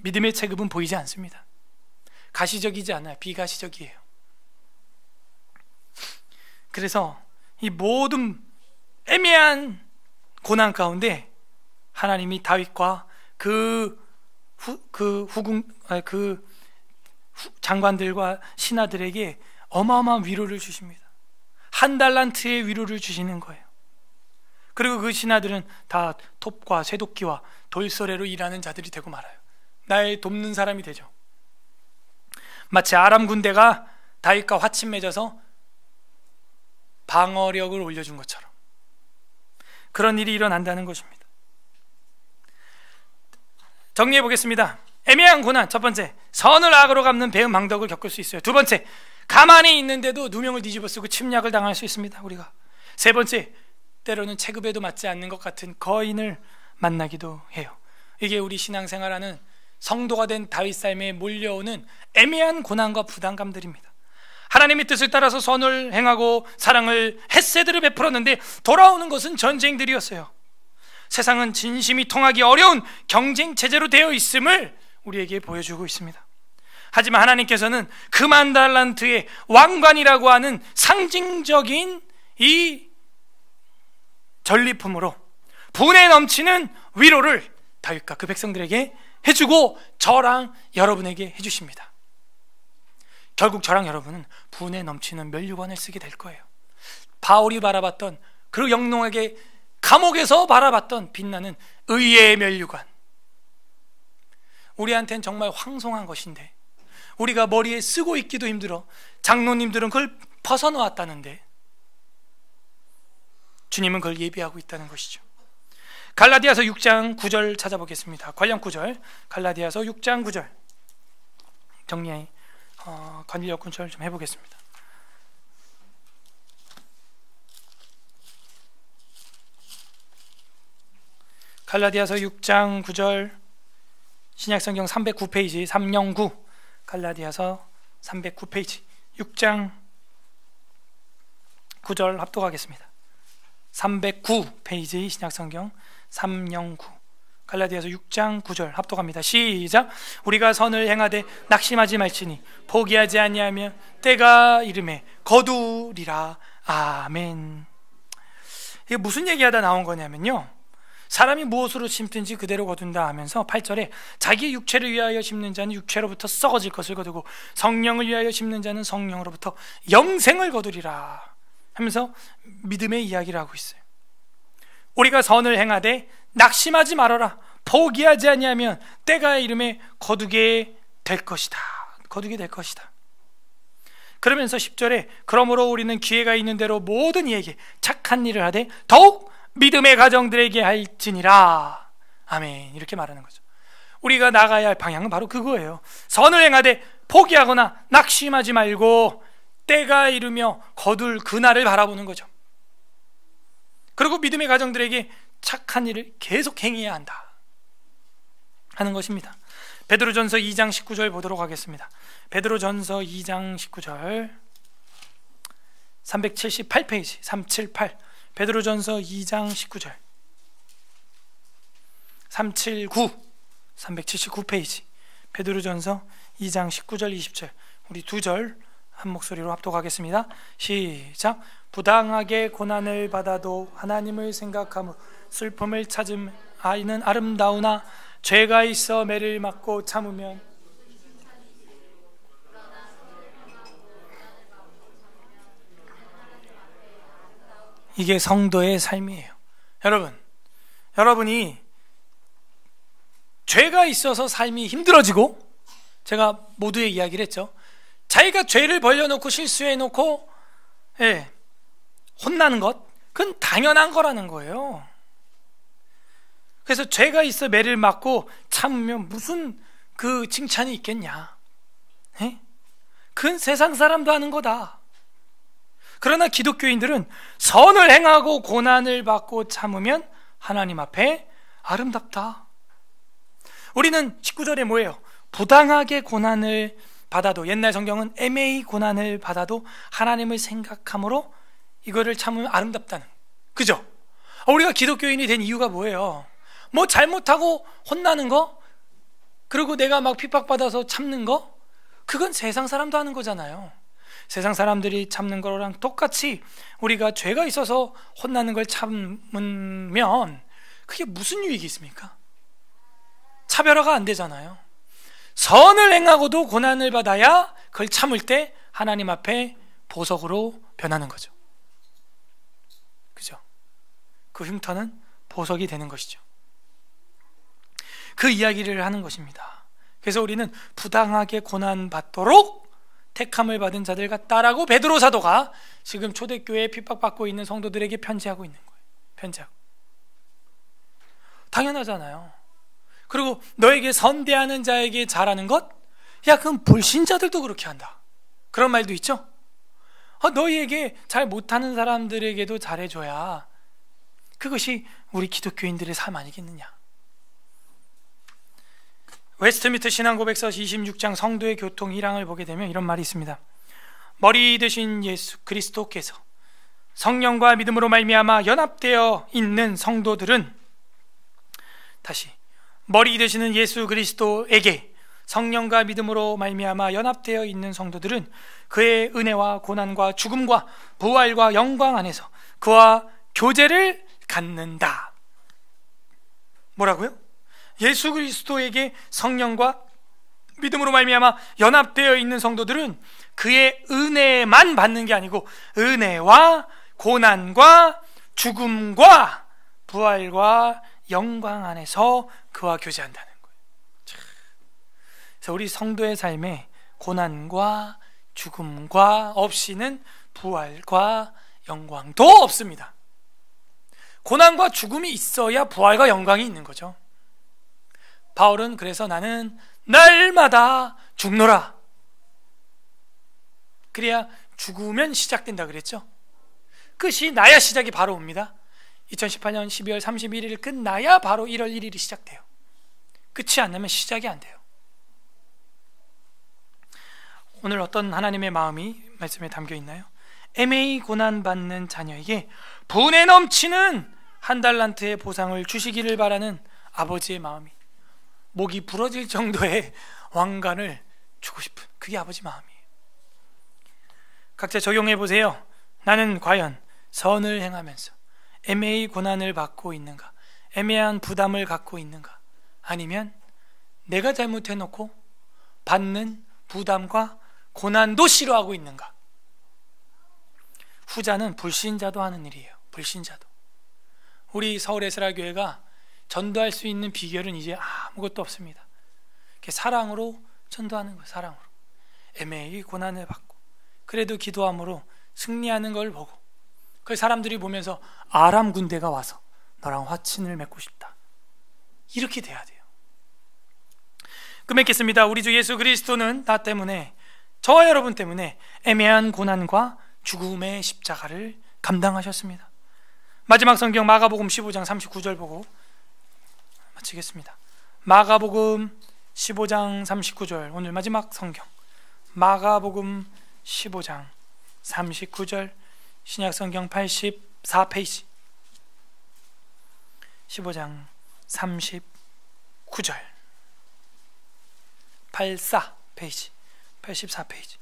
믿음의 체급은 보이지 않습니다. 가시적이지 않아요. 비가시적이에요. 그래서 이 모든 애매한 고난 가운데 하나님이 다윗과 장관들과 신하들에게 어마어마한 위로를 주십니다. 한 달란트의 위로를 주시는 거예요. 그리고 그 신하들은 다 톱과 쇠도끼와 돌소래로 일하는 자들이 되고 말아요. 나의 돕는 사람이 되죠. 마치 아람 군대가 다윗과 화친 맺어서 방어력을 올려준 것처럼 그런 일이 일어난다는 것입니다. 정리해 보겠습니다. 애매한 고난, 첫 번째, 선을 악으로 갚는 배은 망덕을 겪을 수 있어요. 두 번째, 가만히 있는데도 누명을 뒤집어 쓰고 침략을 당할 수 있습니다, 우리가. 세 번째, 때로는 체급에도 맞지 않는 것 같은 거인을 만나기도 해요. 이게 우리 신앙생활하는 성도가 된 다윗 삶에 몰려오는 애매한 고난과 부담감들입니다. 하나님의 뜻을 따라서 선을 행하고 사랑을 헷세드를 베풀었는데 돌아오는 것은 전쟁들이었어요. 세상은 진심이 통하기 어려운 경쟁 체제로 되어 있음을 우리에게 보여주고 있습니다. 하지만 하나님께서는 금한 달란트의 왕관이라고 하는 상징적인 이 전리품으로 분에 넘치는 위로를 다윗과 그 백성들에게 해주고 저랑 여러분에게 해주십니다. 결국 저랑 여러분은 분에 넘치는 면류관을 쓰게 될 거예요. 바울이 바라봤던, 그리고 영롱하게 감옥에서 바라봤던 빛나는 의의 면류관, 우리한테는 정말 황송한 것인데 우리가 머리에 쓰고 있기도 힘들어 장로님들은 그걸 벗어놓았다는데 주님은 그걸 예비하고 있다는 것이죠. 갈라디아서 6장 9절 찾아보겠습니다. 관련 구절, 갈라디아서 6장 9절 관련 구절 좀 해보겠습니다. 갈라디아서 6장 9절, 신약성경 309페이지 309, 갈라디아서 309페이지 6장 9절 합독하겠습니다. 309페이지 신약성경 309, 갈라디아서 6장 9절 합독합니다. 시작. 우리가 선을 행하되 낙심하지 말지니 포기하지 아니하면 때가 이름에 거두리라. 아멘. 이게 무슨 얘기하다 나온 거냐면요, 사람이 무엇으로 심든지 그대로 거둔다 하면서 8절에 자기의 육체를 위하여 심는 자는 육체로부터 썩어질 것을 거두고 성령을 위하여 심는 자는 성령으로부터 영생을 거두리라 하면서 믿음의 이야기를 하고 있어요. 우리가 선을 행하되 낙심하지 말아라. 포기하지 아니하면 때가 이름에 거두게 될 것이다. 거두게 될 것이다. 그러면서 10절에 그러므로 우리는 기회가 있는 대로 모든 이에게 착한 일을 하되 더욱 믿음의 가정들에게 할지니라. 아멘. 이렇게 말하는 거죠. 우리가 나가야 할 방향은 바로 그거예요. 선을 행하되 포기하거나 낙심하지 말고 때가 이르며 거둘 그날을 바라보는 거죠. 그리고 믿음의 가정들에게 착한 일을 계속 행해야 한다 하는 것입니다. 베드로전서 2장 19절 보도록 하겠습니다. 베드로전서 2장 19절 378페이지 378, 베드로전서 2장 19절 379, 379페이지 베드로전서 2장 19절 20절 우리 두 절 한 목소리로 합독하겠습니다. 시작. 부당하게 고난을 받아도 하나님을 생각하며 슬픔을 찾음 아이는 아름다우나 죄가 있어 매를 맞고 참으면 이게 성도의 삶이에요. 여러분이 죄가 있어서 삶이 힘들어지고, 제가 모두의 이야기를 했죠. 자기가 죄를 벌려놓고 실수해놓고 혼나는 것, 그건 당연한 거라는 거예요. 그래서 죄가 있어 매를 맞고 참으면 무슨 그 칭찬이 있겠냐. 그건 세상 사람도 하는 거다. 그러나 기독교인들은 선을 행하고 고난을 받고 참으면 하나님 앞에 아름답다. 우리는 19절에 뭐예요? 부당하게 고난을 받아도, 옛날 성경은 애매히 고난을 받아도 하나님을 생각함으로 이거를 참으면 아름답다는, 그죠? 우리가 기독교인이 된 이유가 뭐예요? 뭐 잘못하고 혼나는 거, 그리고 내가 막 핍박받아서 참는 거, 그건 세상 사람도 하는 거잖아요. 세상 사람들이 참는 거랑 똑같이 우리가 죄가 있어서 혼나는 걸 참으면 그게 무슨 유익이 있습니까? 차별화가 안 되잖아요. 선을 행하고도 고난을 받아야 그걸 참을 때 하나님 앞에 보석으로 변하는 거죠. 그죠? 그 흉터는 보석이 되는 것이죠. 그 이야기를 하는 것입니다. 그래서 우리는 부당하게 고난받도록 택함을 받은 자들 같다라고 베드로 사도가 지금 초대교회에 핍박받고 있는 성도들에게 편지하고 있는 거예요. 편지하고. 당연하잖아요. 그리고 너에게 선대하는 자에게 잘하는 것? 야, 그건 불신자들도 그렇게 한다. 그런 말도 있죠. 너희에게 잘 못하는 사람들에게도 잘해줘야 그것이 우리 기독교인들의 삶 아니겠느냐. 웨스트민스터 신앙고백서 26장 성도의 교통 1항을 보게 되면 이런 말이 있습니다. 머리 되신 예수 그리스도께서 성령과 믿음으로 말미암아 연합되어 있는 성도들은, 다시, 머리 되시는 예수 그리스도에게 성령과 믿음으로 말미암아 연합되어 있는 성도들은 그의 은혜와 고난과 죽음과 부활과 영광 안에서 그와 교제를 갖는다. 뭐라고요? 예수 그리스도에게 성령과 믿음으로 말미암아 연합되어 있는 성도들은 그의 은혜만 받는 게 아니고 은혜와 고난과 죽음과 부활과 영광 안에서 그와 교제한다는 거예요. 그래서 우리 성도의 삶에 고난과 죽음과 없이는 부활과 영광도 없습니다. 고난과 죽음이 있어야 부활과 영광이 있는 거죠. 바울은 그래서 나는 날마다 죽노라, 그래야 죽으면 시작된다 그랬죠. 끝이 나야 시작이 바로 옵니다. 2018년 12월 31일 끝나야 바로 1월 1일이 시작돼요. 끝이 안 나면 시작이 안 돼요. 오늘 어떤 하나님의 마음이 말씀에 담겨 있나요? 애매히 고난받는 자녀에게 분에 넘치는 한 달란트의 보상을 주시기를 바라는 아버지의 마음이, 목이 부러질 정도의 왕관을 주고 싶은, 그게 아버지 마음이에요. 각자 적용해 보세요. 나는 과연 선을 행하면서 애매히 고난을 받고 있는가? 애매한 부담을 갖고 있는가? 아니면 내가 잘못해놓고 받는 부담과 고난도 싫어하고 있는가? 후자는 불신자도 하는 일이에요. 불신자도. 우리 서울 에스라교회가 전도할 수 있는 비결은 이제 아무것도 없습니다. 사랑으로 전도하는 거예요. 사랑으로. 애매히 고난을 받고 그래도 기도함으로 승리하는 걸 보고, 그 사람들이 보면서 아람 군대가 와서 너랑 화친을 맺고 싶다, 이렇게 돼야 돼요. 끝맺겠습니다. 우리 주 예수 그리스도는 나 때문에, 저와 여러분 때문에 애매한 고난과 죽음의 십자가를 감당하셨습니다. 마지막 성경 마가복음 15장 39절 보고 마치겠습니다. 마가복음 15장 39절, 오늘 마지막 성경 마가복음 15장 39절, 신약성경 84페이지, 15장 39절, 84페이지, 84페이지,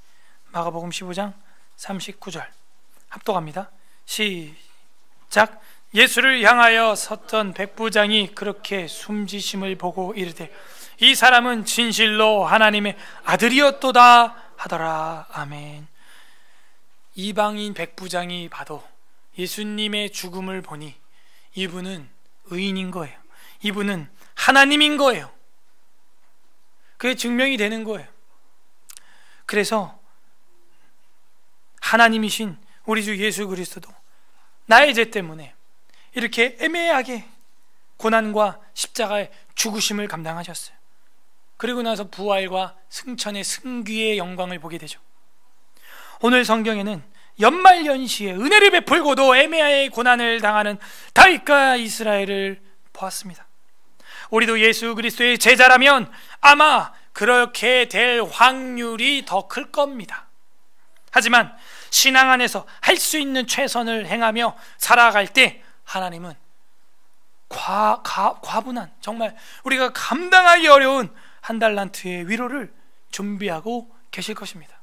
마가복음 15장 39절 합독합니다. 시작. 예수를 향하여 섰던 백부장이 그렇게 숨지심을 보고 이르되 이 사람은 진실로 하나님의 아들이었도다 하더라. 아멘. 이방인 백부장이 봐도 예수님의 죽음을 보니 이분은 의인인 거예요. 이분은 하나님인 거예요. 그게 증명이 되는 거예요. 그래서 하나님이신 우리 주 예수 그리스도도 나의 죄 때문에 이렇게 애매하게 고난과 십자가의 죽으심을 감당하셨어요. 그리고 나서 부활과 승천의 승귀의 영광을 보게 되죠. 오늘 성경에는 연말연시에 은혜를 베풀고도 애매하게 고난을 당하는 다윗과 이스라엘을 보았습니다. 우리도 예수 그리스도의 제자라면 아마 그렇게 될 확률이 더 클 겁니다. 하지만 신앙 안에서 할 수 있는 최선을 행하며 살아갈 때 하나님은 과분한, 정말 우리가 감당하기 어려운 한 달란트의 위로를 준비하고 계실 것입니다.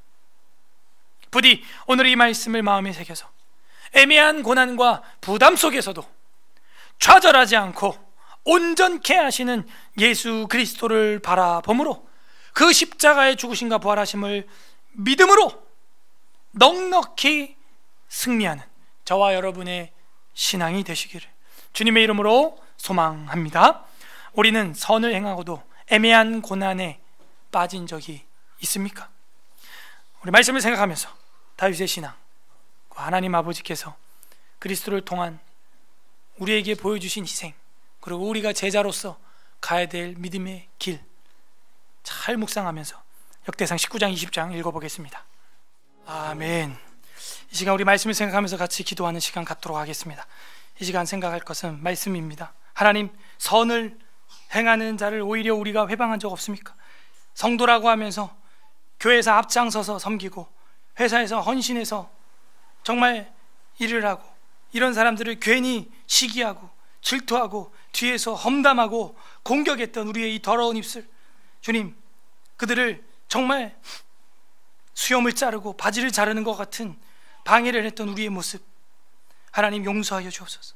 부디 오늘 이 말씀을 마음에 새겨서 애매한 고난과 부담 속에서도 좌절하지 않고 온전케 하시는 예수 그리스도를 바라봄으로 그 십자가의 죽으심과 부활하심을 믿음으로 넉넉히 승리하는 저와 여러분의 신앙이 되시기를 주님의 이름으로 소망합니다. 우리는 선을 행하고도 애매한 고난에 빠진 적이 있습니까? 우리 말씀을 생각하면서 다윗의 신앙, 하나님 아버지께서 그리스도를 통한 우리에게 보여주신 희생, 그리고 우리가 제자로서 가야 될 믿음의 길 잘 묵상하면서 역대상 19장 20장 읽어보겠습니다. 아멘. 이 시간 우리 말씀을 생각하면서 같이 기도하는 시간 갖도록 하겠습니다. 이 시간 생각할 것은 말씀입니다. 하나님, 선을 행하는 자를 오히려 우리가 회방한 적 없습니까? 성도라고 하면서 교회에서 앞장서서 섬기고 회사에서 헌신해서 정말 일을 하고 이런 사람들을 괜히 시기하고 질투하고 뒤에서 험담하고 공격했던 우리의 이 더러운 입술, 주님, 그들을 정말 수염을 자르고 바지를 자르는 것 같은 방해를 했던 우리의 모습, 하나님 용서하여 주옵소서.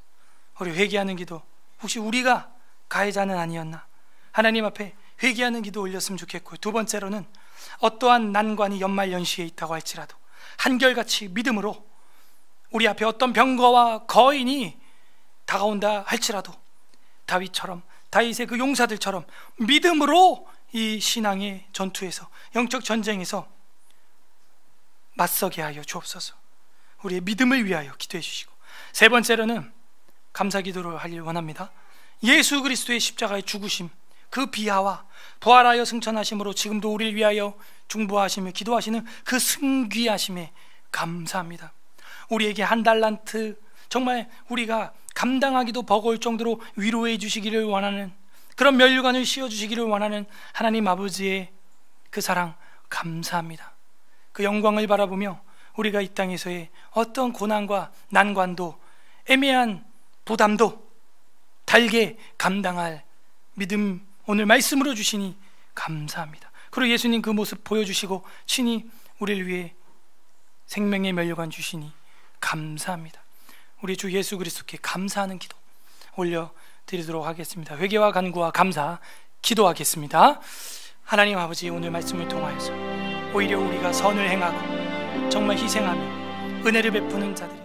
우리 회개하는 기도, 혹시 우리가 가해자는 아니었나, 하나님 앞에 회개하는 기도 올렸으면 좋겠고요. 두 번째로는 어떠한 난관이 연말연시에 있다고 할지라도 한결같이 믿음으로 우리 앞에 어떤 병거와 거인이 다가온다 할지라도 다윗처럼, 다윗의 그 용사들처럼 믿음으로 이 신앙의 전투에서, 영적 전쟁에서 맞서게 하여 주옵소서. 우리의 믿음을 위하여 기도해 주시고, 세 번째로는 감사 기도를 하길 원합니다. 예수 그리스도의 십자가의 죽으심, 그 비하와 부활하여 승천하심으로 지금도 우리를 위하여 중보하시며 기도하시는 그 승귀하심에 감사합니다. 우리에게 한 달란트, 정말 우리가 감당하기도 버거울 정도로 위로해 주시기를 원하는, 그런 면류관을 씌워주시기를 원하는 하나님 아버지의 그 사랑 감사합니다. 그 영광을 바라보며 우리가 이 땅에서의 어떤 고난과 난관도, 애매한 부담도 달게 감당할 믿음 오늘 말씀으로 주시니 감사합니다. 그리고 예수님 그 모습 보여주시고 친히 우리를 위해 생명의 면류관 주시니 감사합니다. 우리 주 예수 그리스도께 감사하는 기도 올려드리도록 하겠습니다. 회개와 간구와 감사 기도하겠습니다. 하나님 아버지, 오늘 말씀을 통하여서 오히려 우리가 선을 행하고 정말 희생하며 은혜를 베푸는 자들이